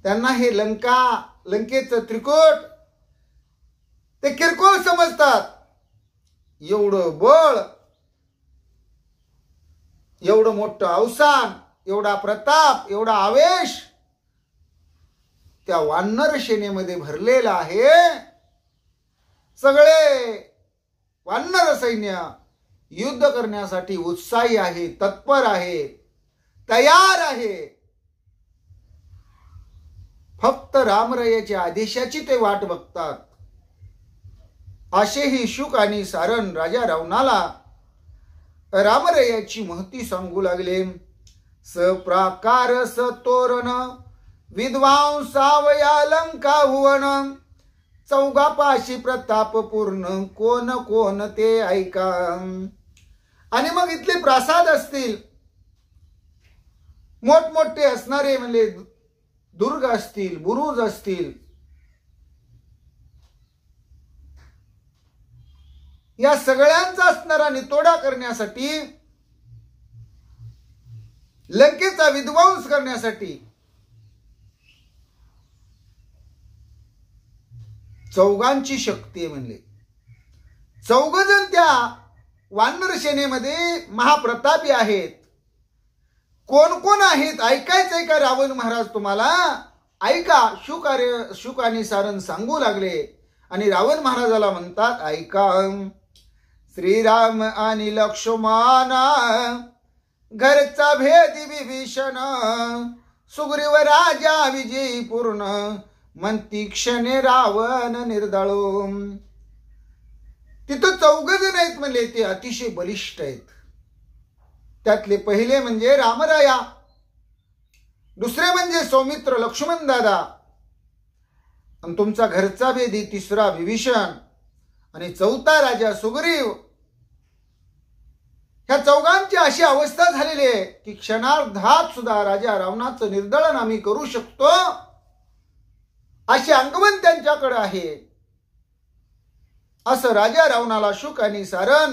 त्यांना हे लंकेचं त्रिकूट ते किरकोळ समजतात. एवढं बळ, एवढं मोठं अवसान, एवढा प्रताप, एवढा आवेश त्या वानर सेनेमध्ये भरलेला आहे. सगळे वानर सैन्य युद्ध करण्यासाठी उत्साही आहे, तत्पर आहे, तयार आहे. फक्त रामरయ్యच्या आदेशाची ते वाट बघतात. असेही शुक आणि सारण राजा रावणाला रामरयाची महती सांगू लागले. सप्राकार सतोरण विद्वांसावया लंका भुवन, चौघापाशी प्रताप पूर्ण कोण कोण ते ऐका. आणि मग इथले प्रासाद असतील, मोठमोठे असणारे म्हणजे दुर्ग असतील, बुरुज असतील, या सगळ्यांचा असणारा नितोडा करण्यासाठी, लंकेचा विध्वंस करण्यासाठी चौघांची शक्ती म्हणले. चौघजण त्या वानर सेनेमध्ये महाप्रतापी आहेत. कोण कोण आहेत ऐकायचंय का रावण महाराज तुम्हाला? ऐका. शुक आणि सारण सांगू लागले आणि रावण महाराजाला म्हणतात ऐका. श्रीराम आणि लक्ष्मण घरचा भेद विभीषण, सुग्रीव राजा विजयी पूर्ण, म्हणती क्षणे रावण निर्दळो. तिथं चौघजण आहेत म्हणले, ते अतिशय बलिष्ठ आहेत. त्यातले पहिले म्हणजे रामराया, दुसरे म्हणजे सौमित्र लक्ष्मण दादा, आणि तुमचा घरचा भेदी तिसरा विभीषण, आणि चौथा राजा सुग्रीव. ह्या चौघांची अशी अवस्था झालेली आहे की क्षणार्धात सुद्धा राजा रावणाचं निर्दळन आम्ही करू शकतो असे अंगवण त्यांच्याकडे आहे. असं राजा रावणाला शुक आणि सारण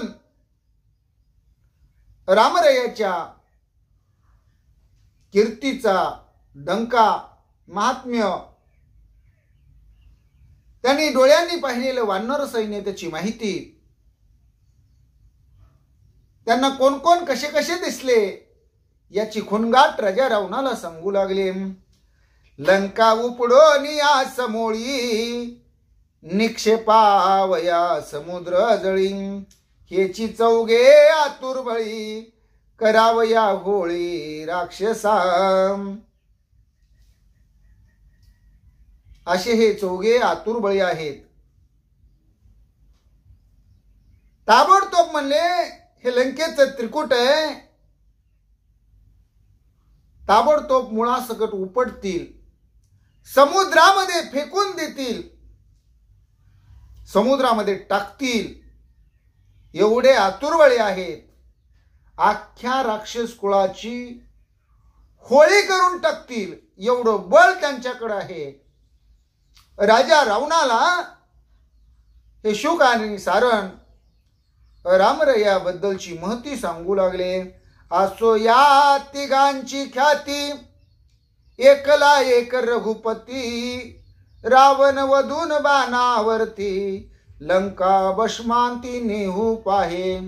रामरयाच्या कीर्तीचा डंका, महात्म्य, त्यांनी डोळ्यांनी पाहिलेलं वानर सैन्य, त्याची माहिती, त्यांना कोण कोण कसे कसे दिसले याची खुणगाट राजा रावणाला सांगू लागले. लंका उपडोन या समोळी, निक्षेपावया समुद्र जळी, हेची चौघे आतुर बळी, करावया होळी राक्षसा. असे हे चौघे आतुर बळी आहेत. ताबडतोब म्हणले हे लंकेचं त्रिकूट आहे, ताबडतोब मुळासकट उपटतील, समुद्रामध्ये फेकून देतील, समुद्रामध्ये टाकतील, एवढे आतुरबळे आहेत. अख्ख्या राक्षस कुळाची होळी करून टाकतील एवढं बळ त्यांच्याकडे आहे. राजा रावणाला हे शुक आणि सारण रामरयाबद्दलची महती सांगू लागले. असो या तिघांची ख्याती, एकला एक रघुपती, रावण वधून बाणावरती, लंका भस्मांती नेहू पाहे.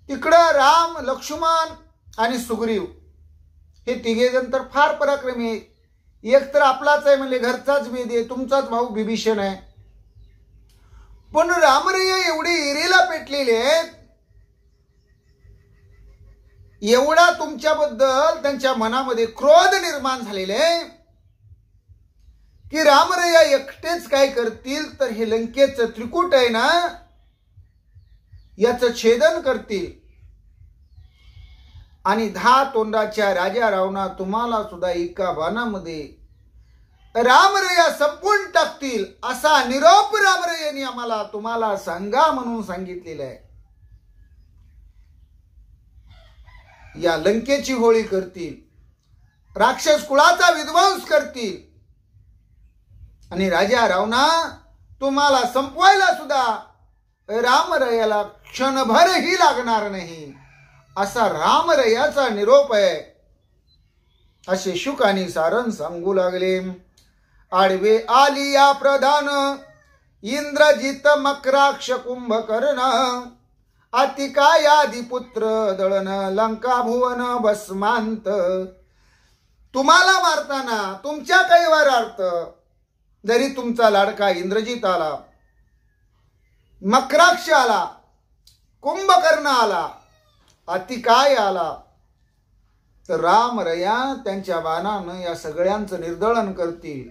तिकडं राम, लक्ष्मण आणि सुग्रीव हे तिघे जण तर फार पराक्रमी आहेत. एक तर आपलाच आहे म्हणजे घरचाच भेद आहे, तुमचाच भाऊ विभीषण आहे. पण रामरया एवढे एरेला पेटलेले आहेत, एवढा तुमच्याबद्दल त्यांच्या मनामध्ये क्रोध निर्माण झालेले आहे की रामरया एकटेच काय करतील तर हे लंकेचं त्रिकूट आहे ना, याचं छेदन करतील आणि 10 तोंडाच्या राजा रावणा तुम्हाला सुद्धा एका बाणामध्ये रामरया संपून टाकतील, असा निरोप रामरयाने आम्हाला तुम्हाला सांगा म्हणून सांगितलेला आहे. या लंकेची होळी करतील, राक्षस कुळाचा विध्वंस करतील आणि राजा रावणा तुम्हाला संपवायला सुद्धा रामरयाला क्षणभरही लागणार नाही, असा रामरयाचा निरोप आहे. असे शुक आणि सारण सांगू लागले. आडवे आलिया प्रधान इंद्रजित मकराक्ष कुंभकर्ण, अतिकायादी पुत्र दळन लंका भुवन भस्मांत. तुम्हाला मारताना तुमच्या कैवार अर्थ जरी तुमचा लाडका इंद्रजित आला, मकराक्ष आला, कुंभकर्ण आला, अतिकाय आला, तर रामरया त्यांच्या बाणानं या सगळ्यांचं निर्दळन करतील,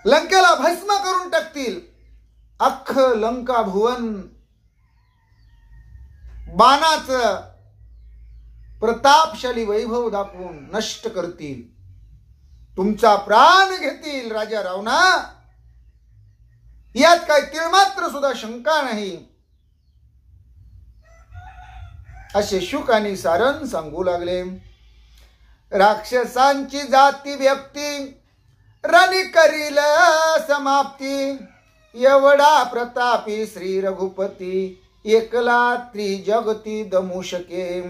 लंकेला भस्म करून टाकतील. अख्ख लंका भुवन बाणाचं प्रतापशाली वैभव दाखवून नष्ट करतील, तुमचा प्राण घेतील राजा रावणा, यात काय तिळमात्र सुद्धा शंका नाही, असे शुक आणि सारण सांगू लागले. राक्षसांची जाती व्यक्ती रणी करील समाप्ती, एवढा प्रतापी श्री रघुपती, एकला त्रिजगती दमू शके.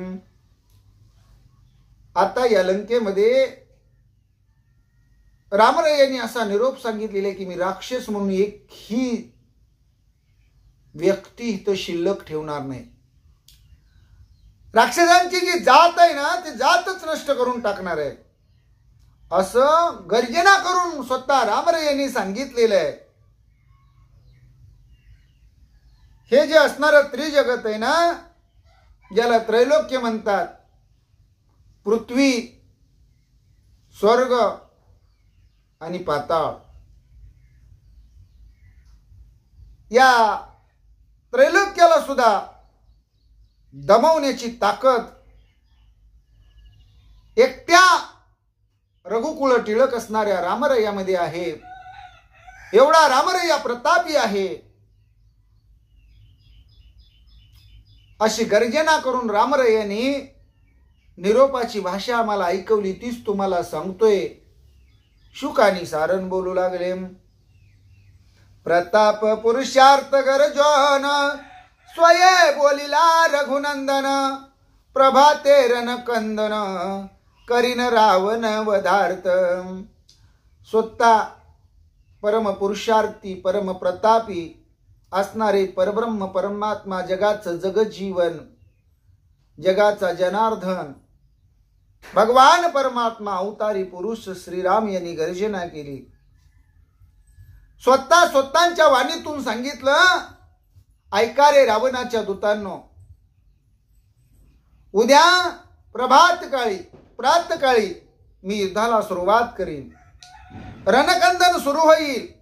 आता या लंकेमध्ये रामराय यांनी असा निरोप सांगितलेला की मी राक्षस म्हणून एक ही व्यक्ती इथं शिल्लक ठेवणार नाही. राक्षसांची जी जात आहे ना ती जातच नष्ट करून टाकणार आहे, असं गर्जना करून स्वतः रामराय यांनी सांगितलेलं आहे. हे जे असणारं त्रिजगत आहे ना, ज्याला त्रैलोक्य म्हणतात, पृथ्वी, स्वर्ग आणि पाताळ, या त्रैलोक्याला सुद्धा दमवण्याची ताकद एकट्या रघुकुळ टिळक असणाऱ्या रामरायामध्ये आहे. एवढा रामराया प्रतापी आहे, अशी गर्जना करून रामरायांनी निरोपाची भाषा आम्हाला ऐकवली, तीच तुम्हाला सांगतोय. शुक आणि सारण बोलू लागले. प्रताप पुरुषार्थ गरजोन, स्वये बोलिला रघुनंदन, प्रभाते रणकंदन, करीन रावण वधार्थ. स्वतः परम पुरुषार्थी परम प्रतापी असणारे परब्रह्म परमात्मा, जगाचं जगजीवन, जगाचा जनार्दन भगवान परमात्मा अवतारी पुरुष श्रीराम यांनी गर्जना केली. स्वतःच्या वाणीतून सांगितलं, ऐका रे रावणाच्या दूतांनो, उद्या प्रभातकाळी प्रातकाळी मी युद्धाला सुरुवात करीन, रणकंदन सुरू होईल.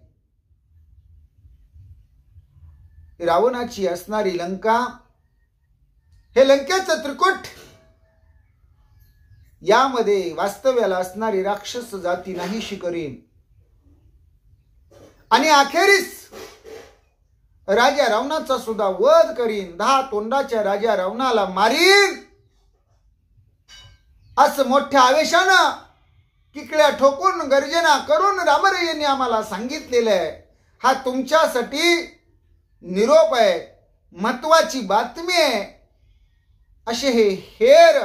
रावणाची असणारी लंका, हे लंकेचं त्रिकुट, यामध्ये वास्तव्याला असणारी राक्षस जाती नाहीशी करीन आणि अखेरीस राजा रावणाचा सुद्धा वध करीन, 10 तोंडाच्या राजा रावणाला मारीन, असं मोठ्या आवेशानं किकड्या ठोकून गर्जना करून रामराय यांनी आम्हाला सांगितलेलं आहे. हा तुमच्यासाठी निरोप आहे, महत्वाची बातमी आहे, असे हे हेर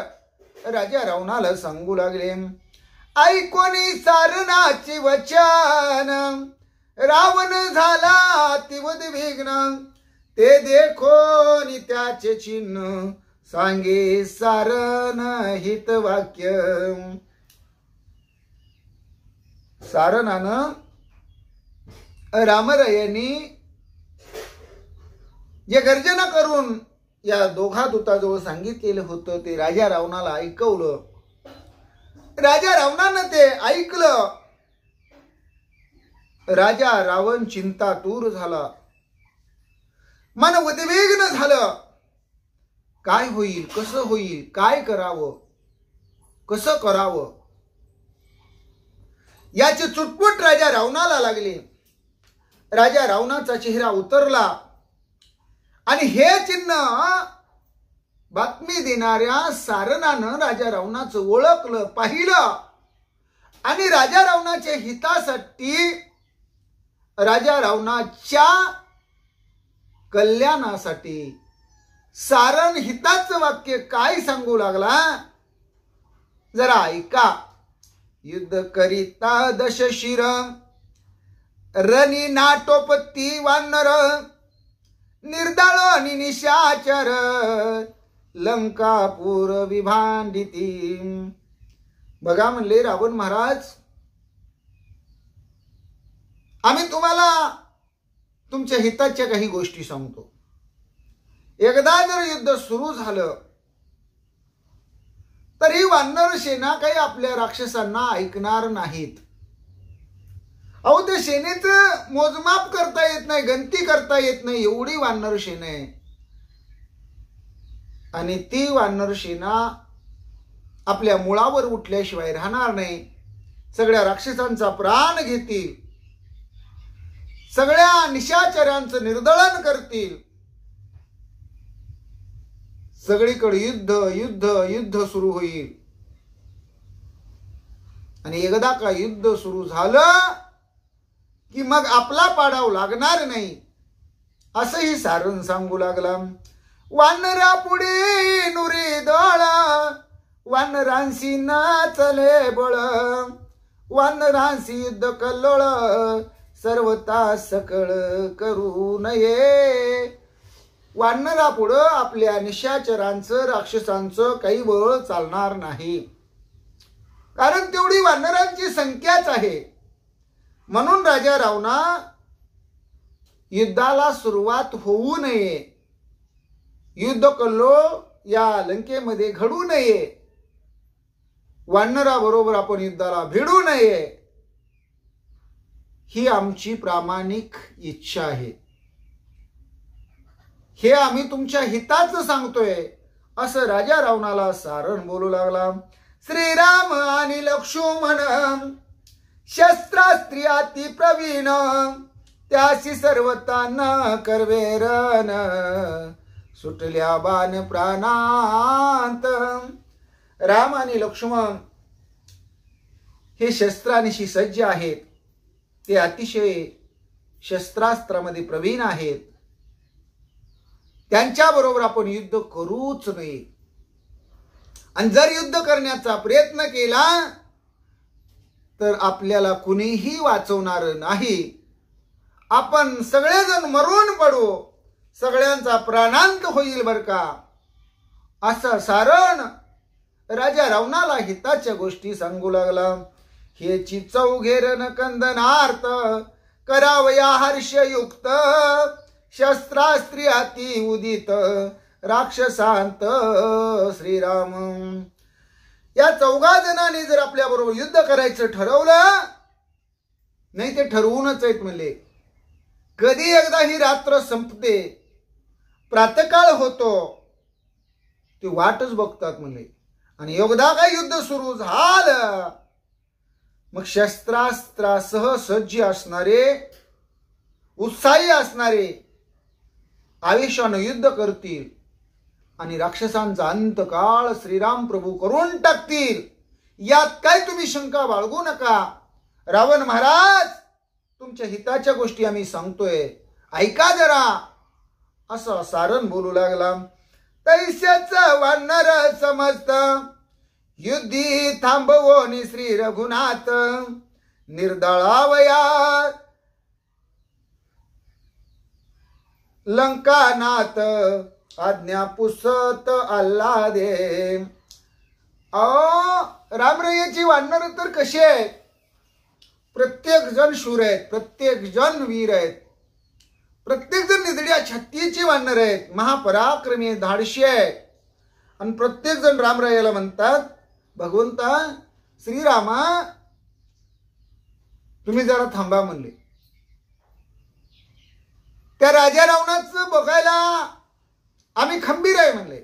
राजा रावणाला सांगू लागले. ऐकोनी सारणाचे वचन, रावण झाला अतिउद्विग्न, ते देखोनी त्याचे चिन्ह, सांगे सारण हित वाक्य. सारणानं रामरायांनी जे गर्जना करून या दोघा दूताजवळ सांगितलेलं होतं ते राजा रावणाला ऐकवलं. राजा रावणानं ते ऐकलं. राजा रावण चिंतातूर झाला, मन उद्विग्न झालं. काय होईल, कसं होईल, काय करावं, कसं करावं, याची चुटपुट राजा रावणाला लागली. राजा रावणाचा चेहरा उतरला आणि हे चिन्ह बातमी देणाऱ्या सारणानं राजा रावणाचं ओळखलं, पाहिलं आणि राजा रावणाच्या हितासाठी, राजा रावणाच्या कल्याणासाठी सारण हिताचं वाक्य काय सांगू लागला, जरा ऐका. युद्ध करिता दशशिर, रणी नाटोपती वानर, निर्दळ आणि निशाचर, लंकापूर विभांडिती. बघा म्हणले रावण महाराज, आम्ही तुम्हाला तुमच्या हिताच्या काही गोष्टी सांगतो. एकदा जर युद्ध सुरू झालं तरी वानर सेना काही आपल्या राक्षसांना ऐकणार नाहीत अहो त्या सेनेचं मोजमाप करता येत नाही, गणती करता येत नाही, एवढी वानर सेना आहे. आणि ती वानर सेना आपल्या मुळावर उठल्याशिवाय राहणार नाही. सगळ्या राक्षसांचा प्राण घेतील, सगळ्या निशाचरांचं निर्दळन करतील. सगळीकडे युद्ध युद्ध युद्ध सुरू होईल. आणि एकदा का युद्ध सुरू झालं की मग आपला पाडाव लागणार नाही, असंही सारण सांगू लागला. वानरा पुढे नुरी दळ, वानरांशी नाचले बळ, वानरांशी युद्ध कल्लोळ, सर्वता सकळ करू नये. वानरा पुढं आपल्या निशाचरांचं राक्षसांचं काही बळ चालणार नाही, कारण तेवढी वानरांची संख्याच आहे. म्हणून राजा रावणा युद्धाला सुरुवात होऊ नये, युद्ध कल्लोळ या लंकेमध्ये घडू नये, वानराबरोबर आपण युद्धाला भिडू नये, ही आमची प्रामाणिक इच्छा आहे. हे आम्ही तुमच्या हिताचं सांगतोय, असं राजा रावणाला सारण बोलू लागला. श्रीराम आणि लक्ष्मण शस्त्रास्त्री अति प्रवीण, त्याशी सर्वता न करवेरण, सुटल्या बाण प्राणांत. राम आणि लक्ष्मण हे शस्त्रांशी सज्ज आहेत, ते अतिशय शस्त्रास्त्रामध्ये प्रवीण आहेत. त्यांच्याबरोबर आपण युद्ध करूच नये. आणि जर युद्ध करण्याचा प्रयत्न केला तर आपल्याला कुणीही वाचवणार नाही. आपण सगळेजण मरून पडू, सगळ्यांचा प्राणांत होईल बर का. असं सारण राजा रावणाला हिताच्या गोष्टी सांगू लागला. हेची चौघेरन कंदनार्थ, करावया हर्षयुक्त, शस्त्रास्त्री अति उदित, राक्षसांत श्रीराम. या चौघा जणांनी जर आपल्या बरोबर युद्ध करायचं ठरवलं, नाही ते ठरवूनच आहेत म्हणले. कधी एकदा ही रात्र संपते, प्रातःकाळ होतो, ते वाटच बघतात म्हणले. आणि एकदा काय युद्ध सुरू झालं, मग शस्त्रास्त्रासह सज्ज असणारे, उत्साही असणारे आवेशानं युद्ध करतील आणि राक्षसांचा अंतकाळ श्रीराम प्रभू करून टाकतील. यात काय तुम्ही शंका बाळगू नका. रावण महाराज, तुमच्या हिताच्या गोष्टी आम्ही सांगतोय, ऐका जरा, असं सारण बोलू लागला. तैस्याच वानर समजत, युद्धी थांबवोनी श्री रघुनाथ, निर्दळावया लंकानाथ, आज्ञा पुसत आल्हादे. रामरयाची वानर तर कशी आहेत? प्रत्येक जण शूर आहेत, प्रत्येक जण वीर आहेत, प्रत्येक जण निधड्या छत्तीची वानर आहेत, महापराक्रमी धाडशी आहेत. आणि प्रत्येक जण रामरायाला म्हणतात, भगवंता श्रीरामा तुम्ही जरा थांबा म्हणले. त्या राजा रावणाचं बघायला आम्ही खंबीर आहे म्हणले.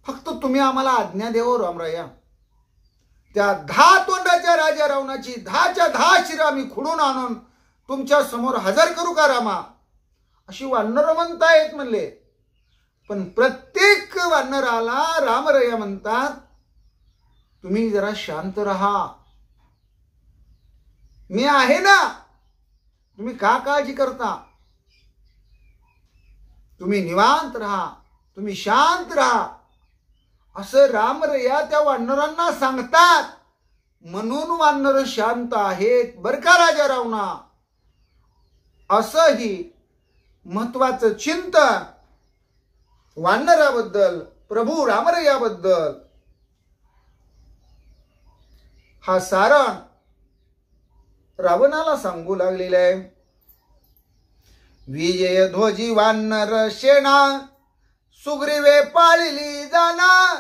फक्त तुम्ही आम्हाला आज्ञा देव रामराया. त्या 10 तोंडाच्या राजा रावणाची 10च्या 10 शिरा आम्ही खुडून आणून तुमच्या समोर हजर करू का रामा, अशी वानर म्हणतायत म्हणले. पण प्रत्येक वानराला रामरया म्हणतात, तुम्ही जरा शांत राहा, मी आहे ना, तुम्ही का काळजी करता, तुम्ही निवांत राहा, तुम्ही शांत राहा, असं रामरया त्या वानरांना सांगतात. म्हणून वानर शांत आहेत बर का राजा रावणा. असंही महत्वाचं चिंतन वानराबद्दल, प्रभू रामरयाबद्दल हा सारण रावणाला सांगू लागलेला आहे. विजय ध्वजी वानर सेना, सुग्रीवे पाळली जाना,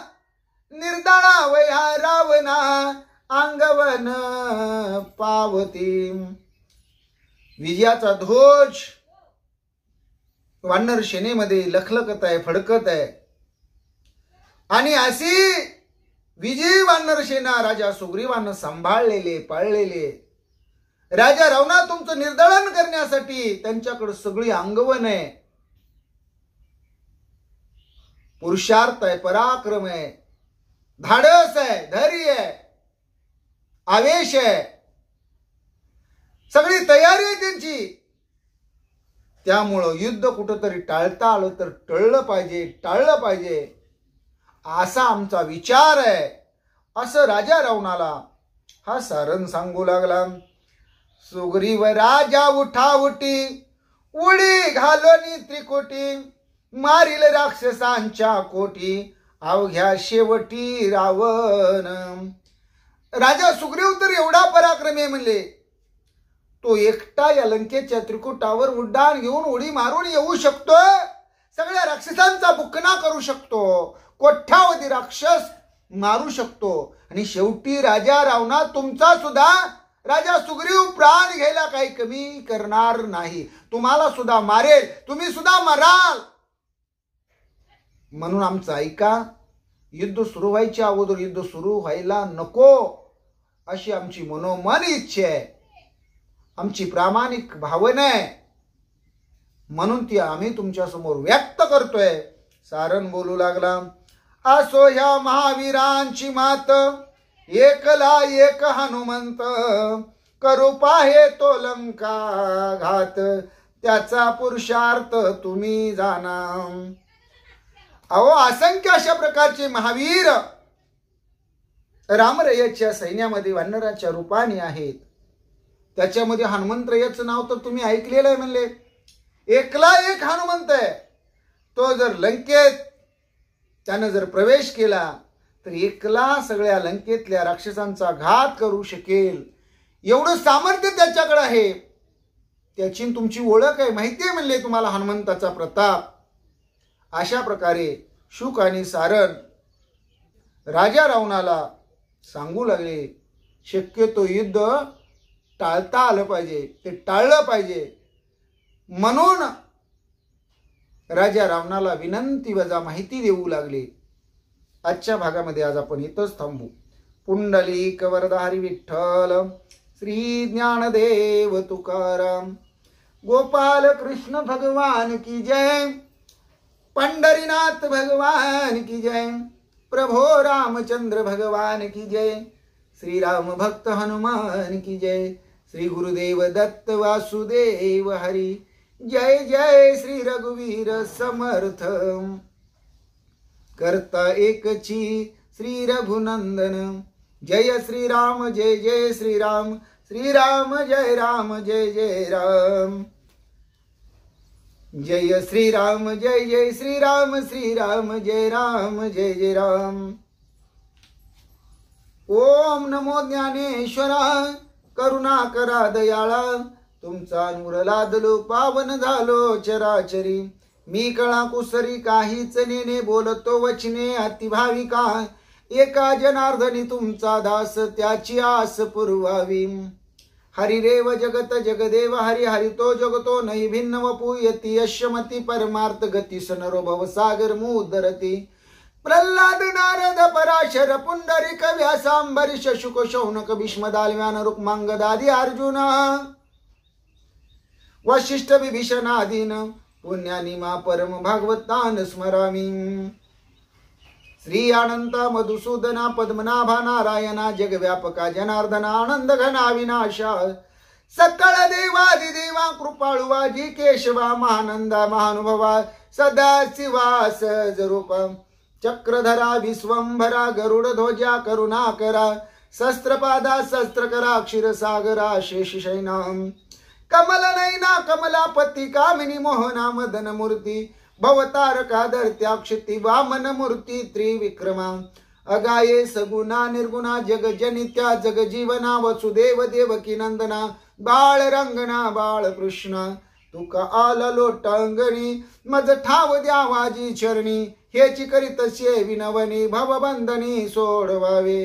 निर्दळा वया रावणा, अंगवन पावती. विजयाचा ध्वज वानर सेनेमध्ये लखलखत आहे, फडकत आहे. आणि अशी विजयी वानर सेना राजा सुग्रीवानं सांभाळलेले, पाळलेले. राजा रावणा तुमचं निर्दळन करण्यासाठी त्यांच्याकडे सगळी अंगवन आहे, पुरुषार्थ आहे, पराक्रम आहे, धाडस आहे, धैर्य आहे, आवेश आहे, सगळी तयारी आहे त्यांची. त्यामुळं युद्ध कुठंतरी टाळता आलं तर टळलं पाहिजे, टाळलं पाहिजे असा आमचा विचार आहे. असं राजा रावणाला हा सारण सांगू लागला. सुग्रीव राजा उठाउटी, उडी घालोनी त्रिकोटी, मारिल राक्षसांच्या कोटी, अवघ्या शेवटी रावण. राजा सुग्रीव तर एवढा पराक्रमी म्हणले, तो एकटा या लंकेच्या त्रिकुटावर उड्डाण घेऊन उडी मारून येऊ शकतो, सगळ्या राक्षसांचा बुकना करू शकतो, कोट्यावधी राक्षस मारू शकतो. आणि शेवटी राजा रावणा तुमचा सुद्धा राजा सुग्रीव प्राण घ्यायला काही कमी करणार नाही, तुम्हाला सुद्धा मारेल, तुम्ही सुद्धा मराल. म्हणून आमचं ऐका, युद्ध सुरू व्हायच्या अगोदर युद्ध सुरू व्हायला नको अशी आमची मनोमन इच्छा आहे, आमची प्रामाणिक भावना आहे. म्हणून ती आम्ही तुमच्या समोर व्यक्त करतोय. सारण बोलू लागला. असो ह्या महावीरांची मात, एकला एक हनुमंत, करू पाहे तो लंका घात, त्याचा पुरुषार्थ तुम्ही जाणा. अहो, असंख्य अशा प्रकारचे महावीर रामरयच्या सैन्यामध्ये वानराच्या रूपाने आहेत. त्याच्यामध्ये हनुमंतरायाचं नाव तर तुम्ही ऐकलेलं आहे. म्हणले एकला एक हनुमंत आहे. तो जर लंकेत त्यानं जर प्रवेश केला तर एकला सगळ्या लंकेतल्या राक्षसांचा घात करू शकेल, एवढं सामर्थ्य त्याच्याकडे आहे. त्याची तुमची ओळख आहे, माहिती आहे म्हणले तुम्हाला हनुमंताचा प्रताप. अशा प्रकारे शुक आणि सारण राजा रावणाला सांगू लागले. शक्यतो युद्ध टाळता आलं पाहिजे, ते टाळलं पाहिजे. म्हणून राजा रावणाला विनंती वजा माहिती देऊ लागले. आजच्या भागामध्ये आज आपण इथंच थांबू. पुंडलिक वरदारी विठ्ठल, श्री ज्ञानदेव तुकाराम, गोपाल कृष्ण भगवान की जय, पंढरीनाथ भगवान की जय, प्रभो रामचंद्र भगवान की जय, श्री राम भक्त हनुमान की जय, श्री गुरुदेव दत्त वासुदेव हरी जय. जय श्री रघुवीर समर्थ, करता एकची श्री रघुनंदन. जय श्री राम, जय जय श्री राम, श्री राम जय राम, जय जय राम. जय श्री राम, जय जय श्री राम, श्री राम जय राम, जय जय राम. ओम नमो ज्ञानेश्वरा, करुणा करा दयाळा, तुमचा नूर लादलो पावन झालो चराचरी. मी कळा कुसरी काहीच नेने, बोलतो वचने अतिभाविका, एका जनार्दनी तुमचा दास, त्याची आस पुरवावी. हरिरेव जगत जगदेव हरि, हरितो जगतो नहि भिन्न वपु, यती यशमती परमार्थ गती, सनरो भव सागर मुदरती. प्रल्हाद नारद पराशर पुंडरिक व्यासांबरीश शुक शौनक भीष्म दालव्यान रुक्मांगदादी अर्जुन, वशिष्ठ विभीषणादीन, पुण्यानी मा परम भागवतान स्मरामी. श्री अनंत मधुसूदना पद्मनाभा नारायणा, जगव्यापका जनार्दना, आनंद घना विनाशा, सकळ देवादिदेवा, कृपाळुवा जी केशवा, महानंदा महानुभवा, सदा शिवास जरूपा, चक्रधरा विश्वंभरा, गरुड ध्वजा करुणाकरा, शस्त्रपादा शस्त्रकरा, क्षीरसागरा शेषशयना, कमल नयना कमलापती, कामिनी मोहना मदन मूर्ती, भवतारका धरत्याक्षती, वामन मूर्ती त्रिविक्रमा, अगाये सगुणा निर्गुणा, जगजनित्या जगजीवना, वसुदेव देवकी नंदना, बाळ रंगना बाळ कृष्णा, तुका आला लोटांगणी, मज ठाव द्यावाजी चरणी, हेची करीत विनवणी, भवबंधनी सोडवावे,